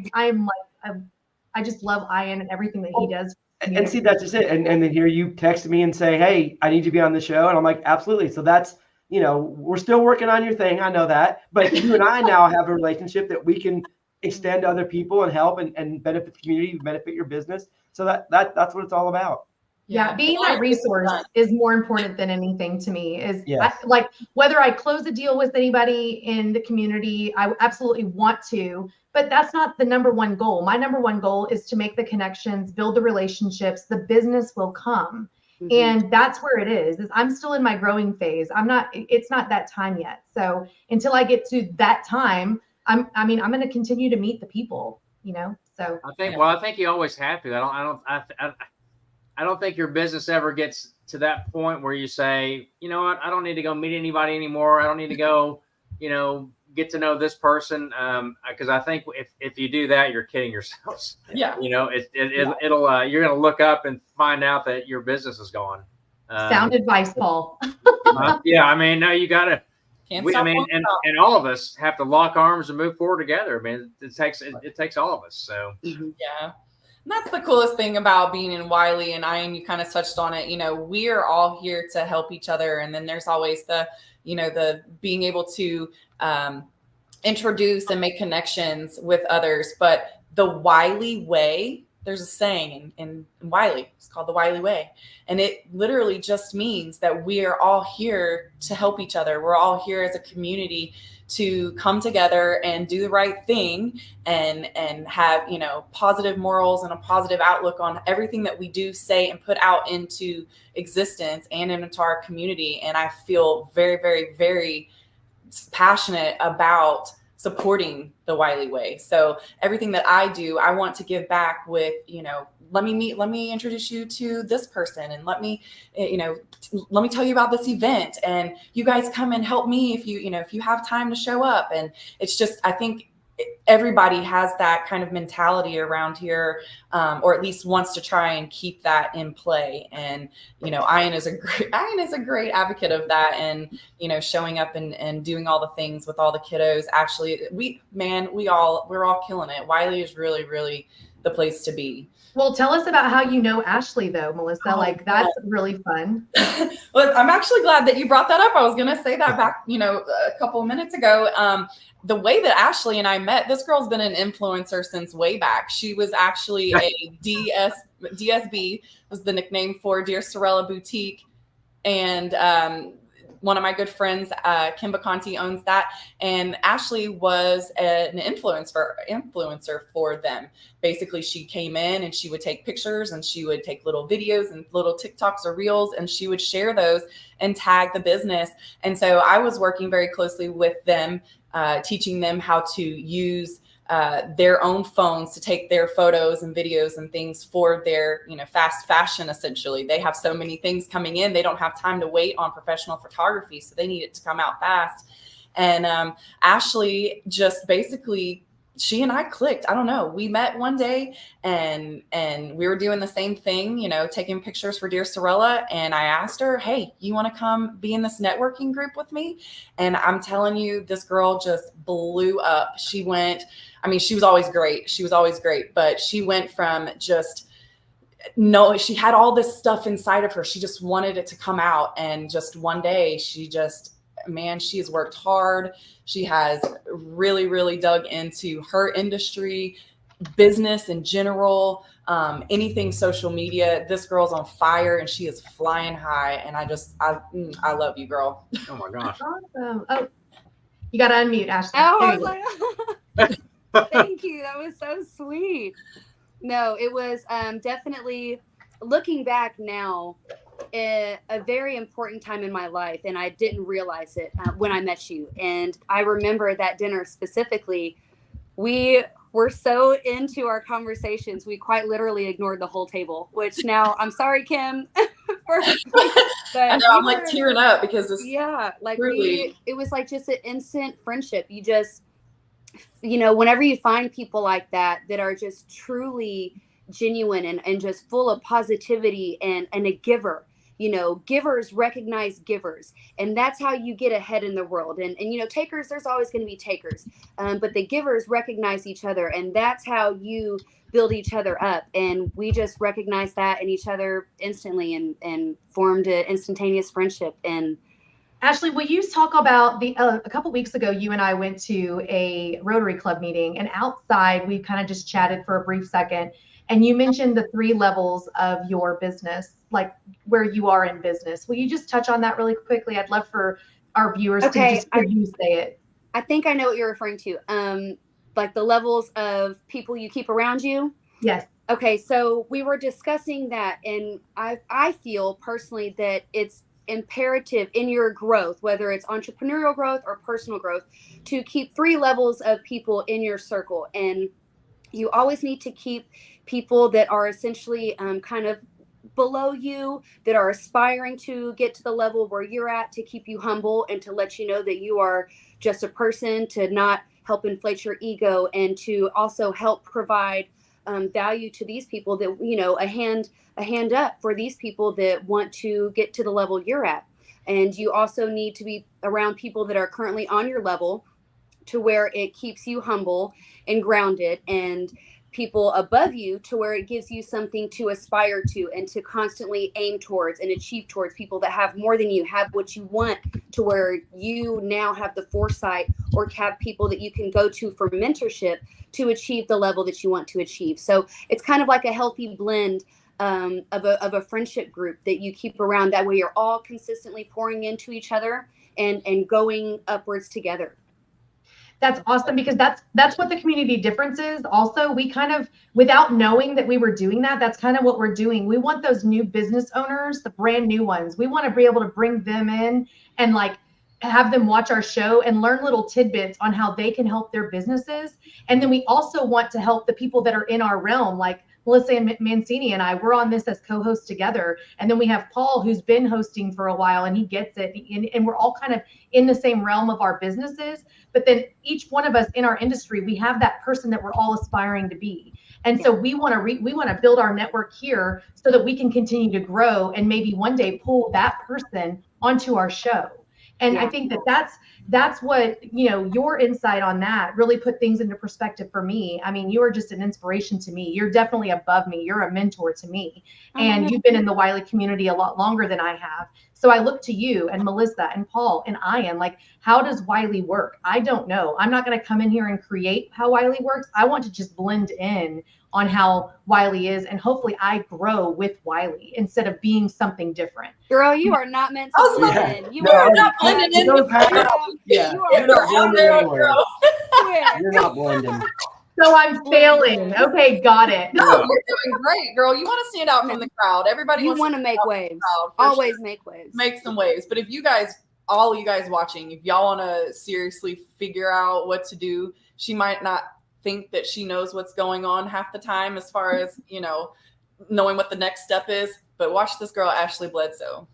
just love Ian and everything that he does. And see, that's just it. And then here you text me and say, hey, I need you to be on the show. And I'm like, absolutely. So that's, we're still working on your thing. I know that. But you and I now have a relationship that we can extend to other people and help and benefit the community, benefit your business. So that's what it's all about. Yeah, being that resource is more important than anything to me. Yes. Like whether I close a deal with anybody in the community, I absolutely want to, but that's not the number one goal. My number one goal is to make the connections, build the relationships, the business will come. Mm-hmm. And that's where it is I'm still in my growing phase. It's not that time yet. So until I get to that time, I'm going to continue to meet the people, So I think you always have to. I don't think your business ever gets to that point where you say, you know what, I don't need to go meet anybody anymore. I don't need to go, get to know this person. Because I think if you do that, you're kidding yourselves. Yeah. It'll you're going to look up and find out that your business is gone. Sound advice, Paul. Yeah. I mean, no, you got to. And all of us have to lock arms and move forward together. I mean, it takes all of us. So yeah. And that's the coolest thing about being in Wylie, and you kind of touched on it. We are all here to help each other. And then there's always the being able to introduce and make connections with others. But the Wylie way, there's a saying in Wylie, it's called the Wylie way. And it literally just means that we are all here to help each other. We're all here as a community to come together and do the right thing and have, positive morals and a positive outlook on everything that we do, say, and put out into existence and into our community. And I feel very, very, very passionate about supporting the Wylie way. So everything that I do, I want to give back with, let me introduce you to this person, and let me tell you about this event, and you guys come and help me if you have time to show up. And it's just, I think everybody has that kind of mentality around here, or at least wants to try and keep that in play. And, Ian is a great advocate of that. And, showing up and doing all the things with all the kiddos. Actually, we're all killing it. Wylie is really, really the place to be. Well, tell us about how you know Ashley, though, Melissa. That's really fun. Well, I'm actually glad that you brought that up. I was going to say that back, a couple of minutes ago. The way that Ashley and I met, this girl's been an influencer since way back. She was actually a DSB, was the nickname for Dear Sorella Boutique. And one of my good friends, Kim Baconti, owns that. And Ashley was an influencer for them. Basically, she came in and she would take pictures, and she would take little videos and little TikToks or reels, and she would share those and tag the business. And so I was working very closely with them, teaching them how to use their own phones to take their photos and videos and things for their, fast fashion. Essentially, they have so many things coming in. They don't have time to wait on professional photography. So they need it to come out fast. And Ashley just basically, she and I clicked. I don't know. We met one day and we were doing the same thing, taking pictures for Dear Sorella. And I asked her, hey, you want to come be in this networking group with me? And I'm telling you, this girl just blew up. She was always great. But she went from she had all this stuff inside of her. She just wanted it to come out. And just one day she has worked hard. She has really, really dug into her industry, business in general, anything social media. This girl's on fire and she is flying high. And I love you, girl. Oh my gosh. Awesome. Oh, you got to unmute, Ashley. Oh, I was like, thank you. That was so sweet. No, it was definitely, looking back now, a very important time in my life, and I didn't realize it when I met you. And I remember that dinner specifically. We were so into our conversations, we quite literally ignored the whole table. Which now, I'm sorry, Kim. But I know, I'm like tearing up because it's it was like just an instant friendship. You just, whenever you find people like that are just truly genuine and just full of positivity and a giver. Givers recognize givers, and that's how you get ahead in the world. And takers, there's always going to be takers, but the givers recognize each other, and that's how you build each other up. And we just recognized that in each other instantly and formed an instantaneous friendship. And Ashley, will you talk about a couple weeks ago, you and I went to a Rotary Club meeting, and outside we kind of just chatted for a brief second. And you mentioned the 3 levels of your business, like where you are in business. Will you just touch on that really quickly? I'd love for our viewers to just hear you say it. I think I know what you're referring to. Like the levels of people you keep around you. Yes. Okay. So we were discussing that, and I feel personally that it's imperative in your growth, whether it's entrepreneurial growth or personal growth, to keep 3 levels of people in your circle. And You always need to keep people that are essentially kind of below you, that are aspiring to get to the level where you're at, to keep you humble and to let you know that you are just a person, to not help inflate your ego, and to also help provide value to these people that, you know, a hand up for these people that want to get to the level you're at. And you also need to be around people that are currently on your level, to where it keeps you humble and grounded, and people above you to where it gives you something to aspire to and to constantly aim towards and achieve towards. People that have more than you, have what you want, to where you now have the foresight or have people that you can go to for mentorship to achieve the level that you want to achieve. So it's kind of like a healthy blend of a friendship group that you keep around. That way you're all consistently pouring into each other and going upwards together. That's awesome, because that's what the community difference is. Also, we kind of, without knowing that we were doing that, that's kind of what we're doing. We want those new business owners, the brand new ones. We want to be able to bring them in and like have them watch our show and learn little tidbits on how they can help their businesses. And then we also want to help the people that are in our realm, like Melissa Mancini and I, we're on this as co-hosts together. And then we have Paul, who's been hosting for a while, and he gets it. And we're all kind of in the same realm of our businesses. But then each one of us in our industry, we have that person that we're all aspiring to be. And so we want to build our network here so that we can continue to grow and maybe one day pull that person onto our show. And I think that's what, you know, your insight on that really put things into perspective for me. I mean, you are just an inspiration to me. You're definitely above me. You're a mentor to me. And you've been in the Wylie community a lot longer than I have. So I look to you and Melissa and Paul and Ian, like, how does Wylie work? I don't know. I'm not going to come in here and create how Wylie works. I want to just blend in on how Wylie is, and hopefully I grow with Wylie instead of being something different. Girl, you are not meant to blend in. You are not blending in. Yeah, you're not blending anywhere. You're not blending. So I'm failing. Okay, got it. No, you're doing great, girl. You want to stand out from the crowd. Everybody want to make waves. Always make waves. Make some waves. But if you guys, all you guys watching, if y'all want to seriously figure out what to do, she might not think that she knows what's going on half the time as far as, you know, knowing what the next step is. But watch this girl, Ashley Bledsoe.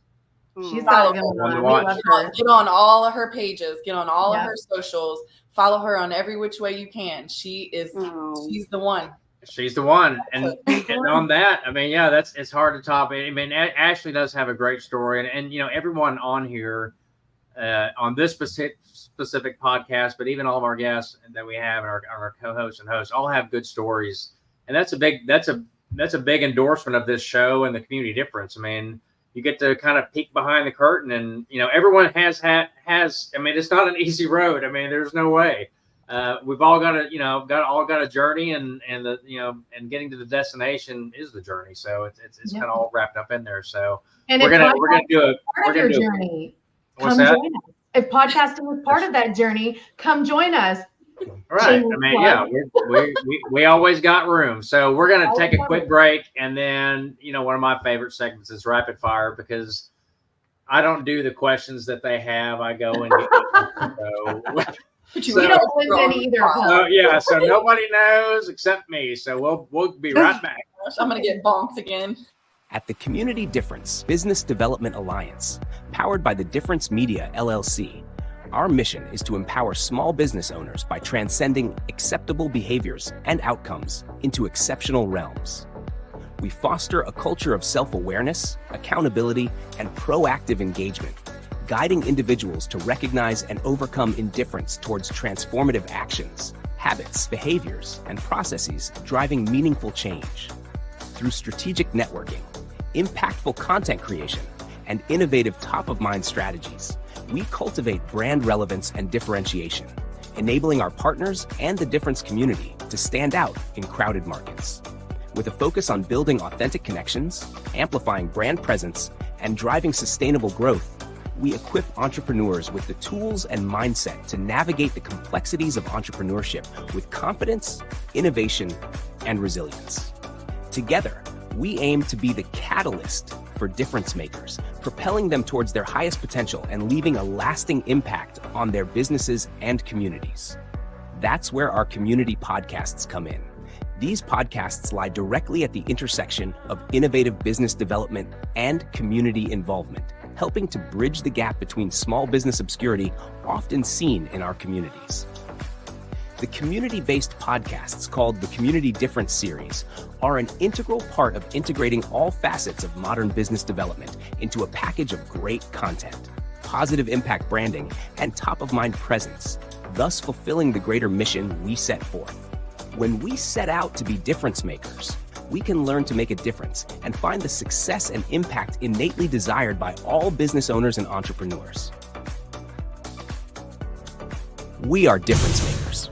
She's got it going on. Get on all of her pages. Get on all of her socials. Follow her on every which way you can. She's the one. She's the one. And on that, I mean, yeah, it's hard to top. I mean, Ashley does have a great story. And you know, everyone on here on this specific podcast, but even all of our guests that we have and our co-hosts and hosts all have good stories. And that's a big endorsement of this show and the community difference. I mean, you get to kind of peek behind the curtain, and, you know, everyone has, I mean, it's not an easy road. I mean, there's no way. We've all got to, you know, got a journey, and the, you know, and getting to the destination is the journey. So it's kind of all wrapped up in there. So we're gonna do a journey. What's that? Join us. If podcasting was part of that journey, come join us. Right. I mean, yeah, we always got room. So we're going to take a quick break. And then, you know, one of my favorite segments is rapid fire, because I don't do the questions that they have. I go and we don't blend in either. So nobody knows except me. So we'll be right back. I'm going to get bonked again. At the Community Difference Business Development Alliance, powered by the Difference Media, LLC, our mission is to empower small business owners by transcending acceptable behaviors and outcomes into exceptional realms. We foster a culture of self-awareness, accountability, and proactive engagement, guiding individuals to recognize and overcome indifference towards transformative actions, habits, behaviors, and processes driving meaningful change. Through strategic networking, impactful content creation, and innovative top-of-mind strategies, we cultivate brand relevance and differentiation, enabling our partners and the Difference community to stand out in crowded markets. With a focus on building authentic connections, amplifying brand presence, and driving sustainable growth, we equip entrepreneurs with the tools and mindset to navigate the complexities of entrepreneurship with confidence, innovation, and resilience. Together, we aim to be the catalyst for difference makers, propelling them towards their highest potential and leaving a lasting impact on their businesses and communities. That's where our community podcasts come in, These podcasts lie directly at the intersection of innovative business development and community involvement, helping to bridge the gap between small business obscurity often seen in our communities. The community-based podcasts called the Community Difference Series are an integral part of integrating all facets of modern business development into a package of great content, positive impact branding, and top-of-mind presence, thus fulfilling the greater mission we set forth. When we set out to be difference makers, we can learn to make a difference and find the success and impact innately desired by all business owners and entrepreneurs. We are difference makers.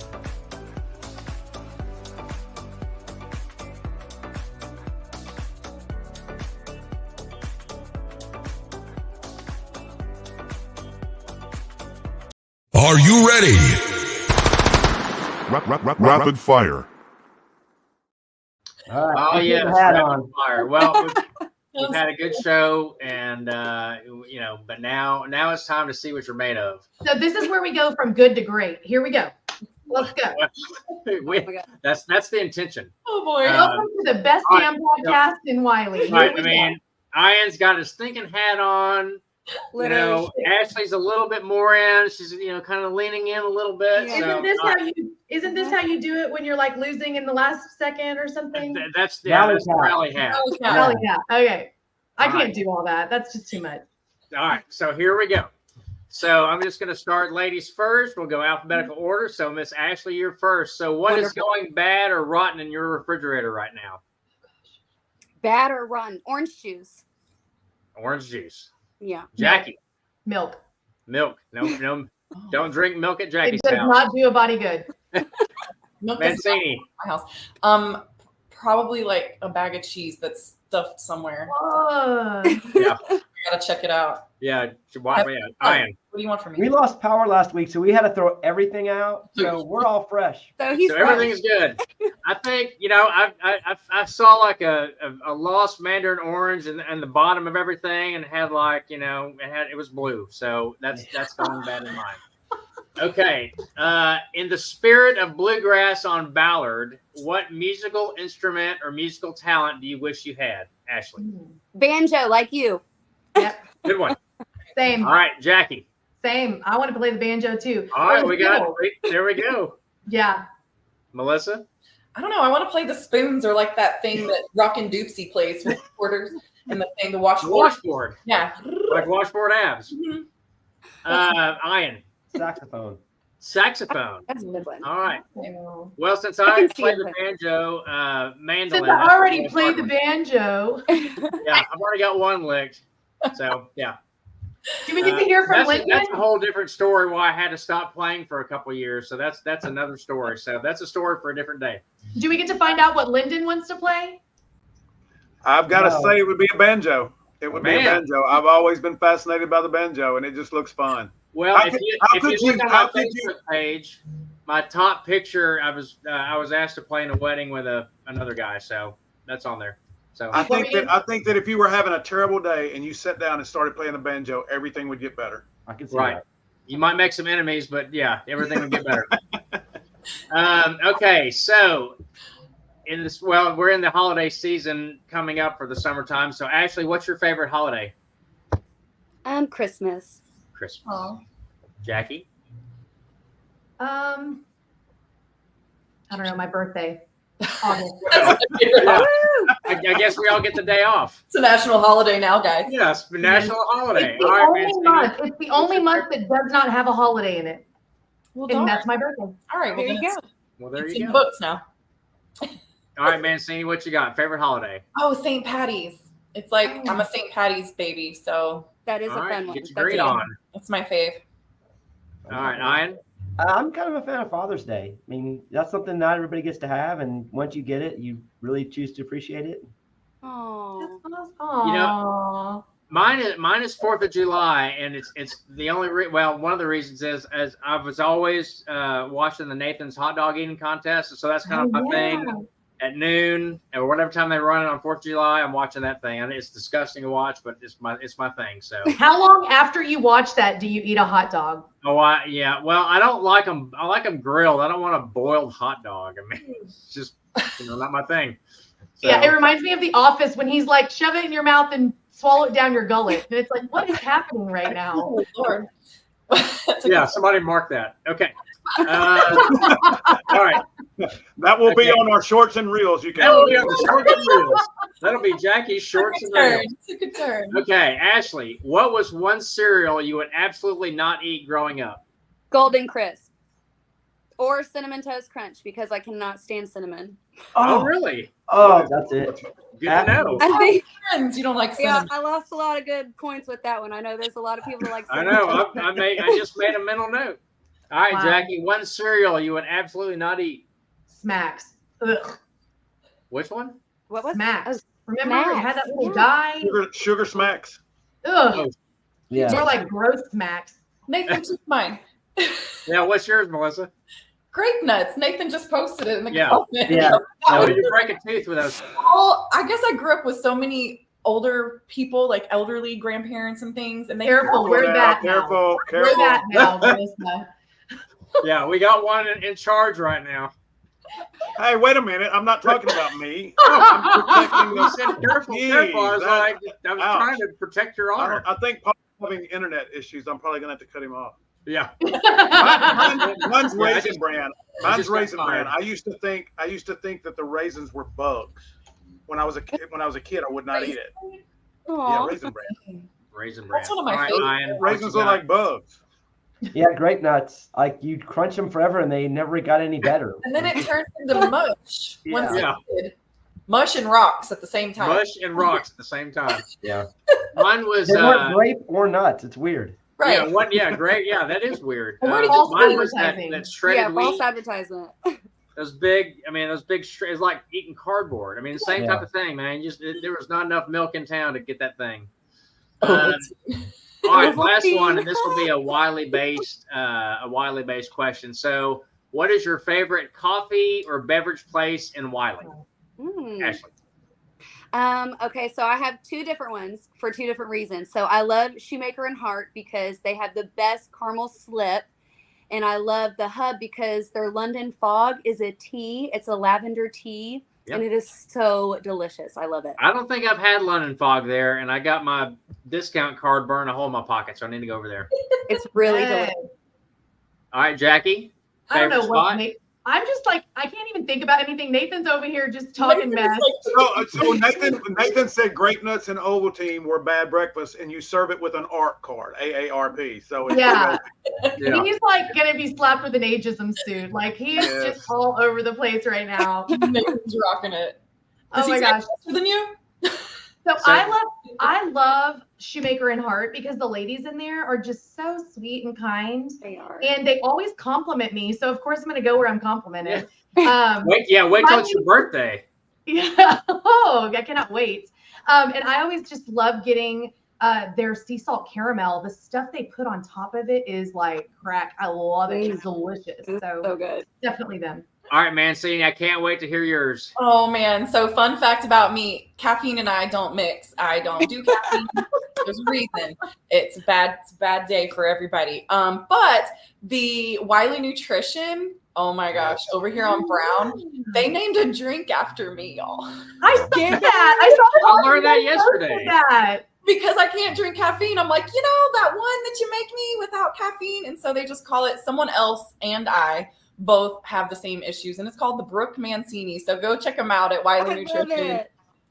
Are you ready? Rapid fire. All right. Oh yeah, Hat rapid on. fire. Well, we've had a good show, and but now it's time to see what you're made of. So this is where we go from good to great. Here we go. Let's go. That's the intention. Oh boy. Welcome to the best damn podcast in Wylie. Here Right, we I mean, Ian's got his thinking hat on. Literally. Ashley's a little bit more in. She's kind of leaning in a little bit. Isn't So, this how you do it when you're like losing in the last second or something? that's the rally hat. Rally hat. Okay. I All can't right. do all that. That's just too much. All right, so here we go. So I'm just going to start ladies first. We'll go alphabetical order. So Miss Ashley, you're first. So what is going bad or rotten in your refrigerator right now? Bad or rotten? Orange juice. Orange juice. Yeah. Jackie. Milk. Milk. No, don't drink milk at Jackie's It does house. not do a body good. Mancini. My house. Probably like a bag of cheese that's stuffed somewhere. Yeah. I gotta check it out. Yeah. Ian. What do you want from me? We lost power last week, so we had to throw everything out. So we're all fresh. So So everything's good. I think I saw like a lost mandarin orange and the bottom of everything, and had like it was blue. So that's going bad in mine. Okay. In the spirit of bluegrass on Ballard, what musical instrument or musical talent do you wish you had, Ashley? Banjo, like you. Yep. Good one. Same. All right, Jackie. Same. I want to play the banjo too. All right, Or we the got fiddle. it. There we go. Yeah. Melissa? I don't know. I want to play the spoons or like that thing that Rockin' Doopsie plays with quarters and the thing, the washboard. Washboard. Yeah. Like washboard abs. Ian. Saxophone. Saxophone. That's a good one. All right. Oh. Well, since I I can see played it. the banjo, mandolin. Since I already played the banjo, Yeah, I've already got one licked. So, yeah. do we get to hear from Lincoln? That's a whole different story why I had to stop playing for a couple of years. So that's another story. So that's a story for a different day. Do we get to find out what Lyndon wants to play? I've got to say it would be a banjo. It would be a banjo. I've always been fascinated by the banjo, and it just looks fun. Well, How if could- you how look could you- on how my could you- Facebook page, my top picture, I was asked to play in a wedding with another guy, so that's on there. So I think that if you were having a terrible day and you sat down and started playing the banjo, everything would get better. I can see right. that. You might make some enemies, but yeah, everything would get better. Okay, so we're in the holiday season coming up for the summertime. So Ashley, what's your favorite holiday? Christmas. Christmas. Oh. Jackie? I don't know, my birthday. August. I guess we all get the day off. It's a national holiday now, guys. Yes, national holiday. It's the, All right, only Mancini. month. It's the only month that does not have a holiday in it. Well, And that's my birthday. All right, There you go. Well, there It's you in go. books now. All right, Mancini, what you got? Favorite holiday? Oh, St. Patty's. It's like I'm a St. Patty's baby, so That is All a right, fun one. get your That's grade a good on. one. that's my fave. All right, Ian. I'm kind of a fan of Father's Day. I mean, that's something not everybody gets to have, and once you get it, you really choose to appreciate it. Oh. You know, mine is 4th of July, and it's the only one of the reasons is as I was always watching the Nathan's hot dog eating contest, so that's kind of my thing. at noon or whatever time they run it on 4th of July. I'm watching that thing. I know it's disgusting to watch, but it's my thing. So how long after you watch that do you eat a hot dog? Oh, yeah. Well, I don't like them. I like them grilled. I don't want a boiled hot dog. I mean, it's just not my thing. So, yeah, it reminds me of The Office when he's like, shove it in your mouth and swallow it down your gullet. And it's like, what is happening right now? Oh, Lord. Yeah, somebody mark that. Okay. All right. That will be on our shorts and reels. You can. That will be on the shorts and reels. That'll be Jackie's shorts and reels. Took a turn. Okay, Ashley, what was one cereal you would absolutely not eat growing up? Golden Crisp. Or Cinnamon Toast Crunch, because I cannot stand cinnamon. Oh, really? Oh, that's it. Good to know. I think Friends, you don't like cinnamon. I lost a lot of good points with that one. I know there's a lot of people that like I cinnamon. know. I just made a mental note. All right, Wow. Jackie, one cereal you would absolutely not eat. Smacks. Ugh. Which one? What was Smacks. Remember it had that little Smacks, dye? Sugar smacks. Ugh. Yeah. More like gross smacks. Nathan took mine. Yeah, what's yours, Melissa? Grape nuts. Nathan just posted it in the Yeah. comment. Yeah. Oh, you break a tooth with us. Well, I guess I grew up with so many older people, like elderly grandparents and things, and they Careful, wear that now. Careful, Wear careful. that now, Melissa. Yeah, we got one in charge right now. Hey, wait a minute. I'm not talking about me. I'm protecting You said careful, careful. I was Jeez, I was ouch. trying to protect your honor. I think Paul's having internet issues. I'm probably going to have to cut him off. Yeah. Mine's Yeah, I Raisin just- Bran. I Mine's just got Raisin Bran. fired. I used to think that the raisins were bugs. When I was a kid, I would not eat it. Yeah, Aw. Raisin Bran. Raisin Bran. That's one of my All right, favorites. Ryan, what Raisins you are got? like bugs. Yeah, grape nuts. Like you crunch them forever and they never got any better. And then it turned into mush. Once Yeah. it did. Mush and rocks at the same time. Mush and rocks at the same time. Yeah. Mine was They weren't grape or nuts. It's weird. Right. yeah, what? Yeah, great. Yeah, that is weird. Well, where did False Mine was that advertising. shredded Yeah, false wheat. advertisement. Those big. I mean, those big. It's like eating cardboard. I mean, the same Yeah. type of thing, man. There was not enough milk in town to get that thing. Oh, All right, last one, and this will be a Wylie based question. So, what is your favorite coffee or beverage place in Wylie? Ashley. Okay, so I have two different ones for two different reasons. So I love Shoemaker and Hart because they have the best caramel slip. And I love the Hub because their London Fog is a tea. It's a lavender tea. Yep. And it is so delicious. I love it. I don't think I've had London Fog there, and I got my discount card burn a hole in my pocket, so I need to go over there. It's really Hey. delicious. All right, Jackie. I don't know favorite what spot? Nate. I'm just like, I can't even think about anything. Nathan's over here just talking mess. So Nathan said grape nuts and Ovaltine were bad breakfast, and you serve it with an ARP card, AARP. So it's Yeah. Yeah. He's like gonna be slapped with an ageism suit. Like he is Yes. just all over the place right now. Nathan's rocking it. Oh Is my he gosh. faster than you? So I love Shoemaker and Hart because the ladies in there are just so sweet and kind. They are. And they always compliment me. So of course I'm gonna go where I'm complimented. Wait till it's your birthday. Yeah. Oh, I cannot wait. And I always just love getting their sea salt caramel. The stuff they put on top of it is like crack. I love it. It's delicious. So good. Definitely them. All right, Mancini, I can't wait to hear yours. Oh man. So fun fact about me, caffeine and I don't mix. I don't do caffeine. There's a reason. It's a bad day for everybody. But the Wylie Nutrition, oh my gosh, over here on Brown, they named a drink after me, y'all. I saw that. I saw I learned that yesterday. that. Because I can't drink caffeine. I'm like, that one that you make me without caffeine. And so they just call it, someone else and I both have the same issues. And it's called the Brooke Mancini. So go check them out at Wylie Nutrition.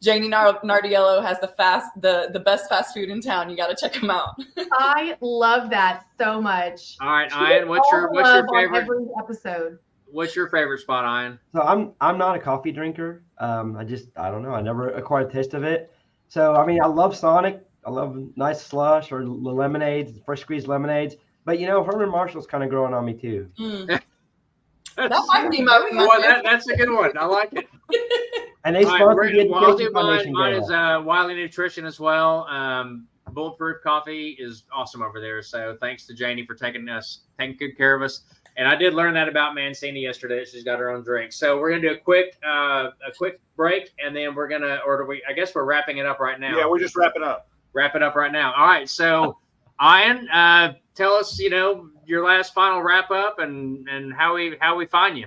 Janie Nardiello has the best fast food in town. You got to check them out. I love that so much. All right, She Ian, gets what's all your the love on favorite? every episode. What's your favorite spot, Ian? So I'm not a coffee drinker. I don't know. I never acquired a taste of it. So I mean, I love Sonic. I love nice slush or the lemonades, fresh squeezed lemonades. But Herman Marshall's kind of growing on me too. That might be my That's a good one. I like it. And they All right, sponsor the I'll do Education mine. Foundation. Mine Gala. is Wylie Nutrition as well. Bulletproof coffee is awesome over there. So thanks to Janie for taking good care of us. And I did learn that about Mancini yesterday. She's got her own drink. So we're gonna do a quick break, and then we're gonna, I guess we're wrapping it up right now. Yeah, we're just wrapping up. Wrap it up right now. All right. So, Ian, tell us, your last final wrap up and how we find you.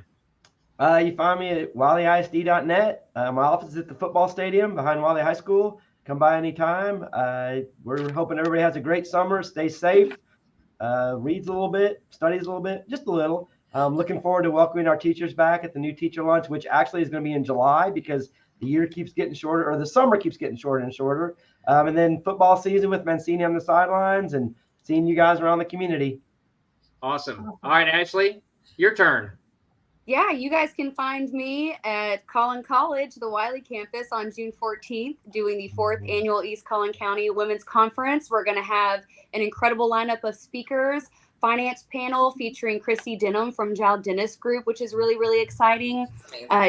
You find me at WylieISD.net. My office is at the football stadium behind Wylie High School. Come by anytime. We're hoping everybody has a great summer. Stay safe. Reads a little bit, studies a little bit, just a little. Looking forward to welcoming our teachers back at the new teacher lunch, which actually is going to be in July because the year keeps getting shorter, or the summer keeps getting shorter and shorter. And then football season with Mancini on the sidelines and seeing you guys around the community. Awesome. All right, Ashley, your turn. Yeah, you guys can find me at Collin College, the Wylie campus, on June 14th, doing the 4th annual East Collin County Women's Conference. We're going to have an incredible lineup of speakers, finance panel featuring Chrissy Denham from Jow Dennis Group, which is really, really exciting.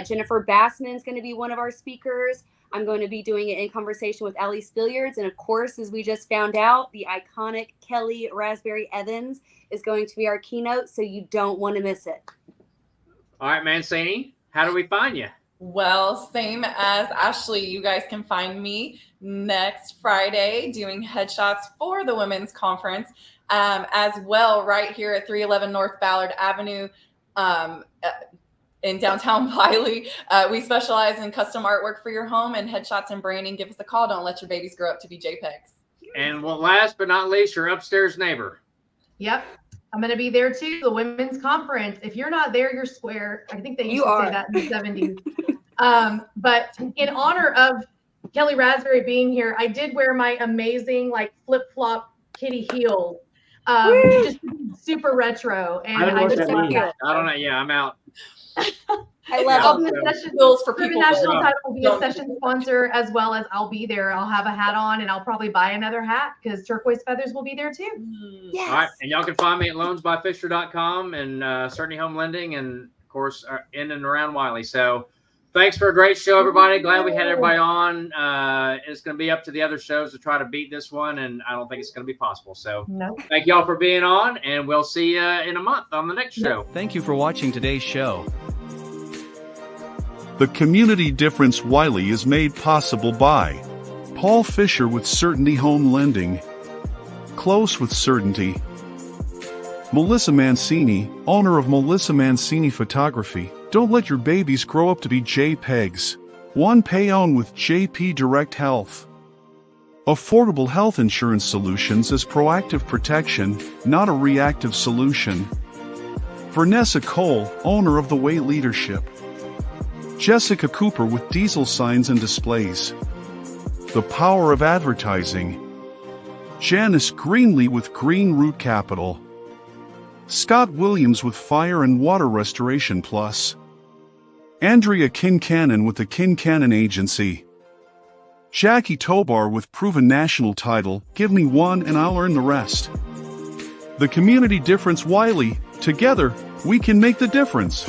Jennifer Bassman is going to be one of our speakers. I'm going to be doing it in conversation with Ellie Spilliards. And of course, as we just found out, the iconic Kelli Rasberry Evans is going to be our keynote, so you don't want to miss it. All right, Mancini, how do we find you? Well, same as Ashley, you guys can find me next Friday doing headshots for the women's conference, as well right here at 311 North Ballard Avenue in downtown Wylie. We specialize in custom artwork for your home and headshots and branding. Give us a call. Don't let your babies grow up to be JPEGs. And well, last but not least, your upstairs neighbor. Yep. I'm going to be there too, the women's conference. If you're not there, you're square. I think they used to say that in the 70s. But in honor of Kelli Rasberry being here, I did wear my amazing flip-flop kitty heels. Just super retro. And I just love that. I don't know. Yeah, I'm out. I love the session. For Proven National Title will be a session sponsor, as well as I'll be there. I'll have a hat on, and I'll probably buy another hat because Turquoise Feathers will be there too. Yes. All right, and y'all can find me at loansbyfisher.com and Certainty Home Lending, and of course in and around Wylie. So thanks for a great show, everybody. Glad we had everybody on. It's going to be up to the other shows to try to beat this one, and I don't think it's going to be possible. So Thank y'all for being on, and we'll see you in a month on the next show. Thank you for watching today's show. The Community Difference Wylie is made possible by Paul Fisher with Certainty Home Lending, Close with Certainty, Melissa Mancini, owner of Melissa Mancini Photography. Don't let your babies grow up to be JPEGs. One Pay On with JP Direct Health. Affordable health insurance solutions is proactive protection, not a reactive solution. Vanessa Cole, owner of The Way Leadership. Jessica Cooper with Diesel Signs and Displays. The Power of Advertising. Janice Greenlee with Green Root Capital. Scott Williams with Fire and Water Restoration Plus. Andrea Kincannon with the Kincannon Agency. Jackie Tobar with Proven National Title. Give me one and I'll earn the rest. The Community Difference Wylie. Together, we can make the difference.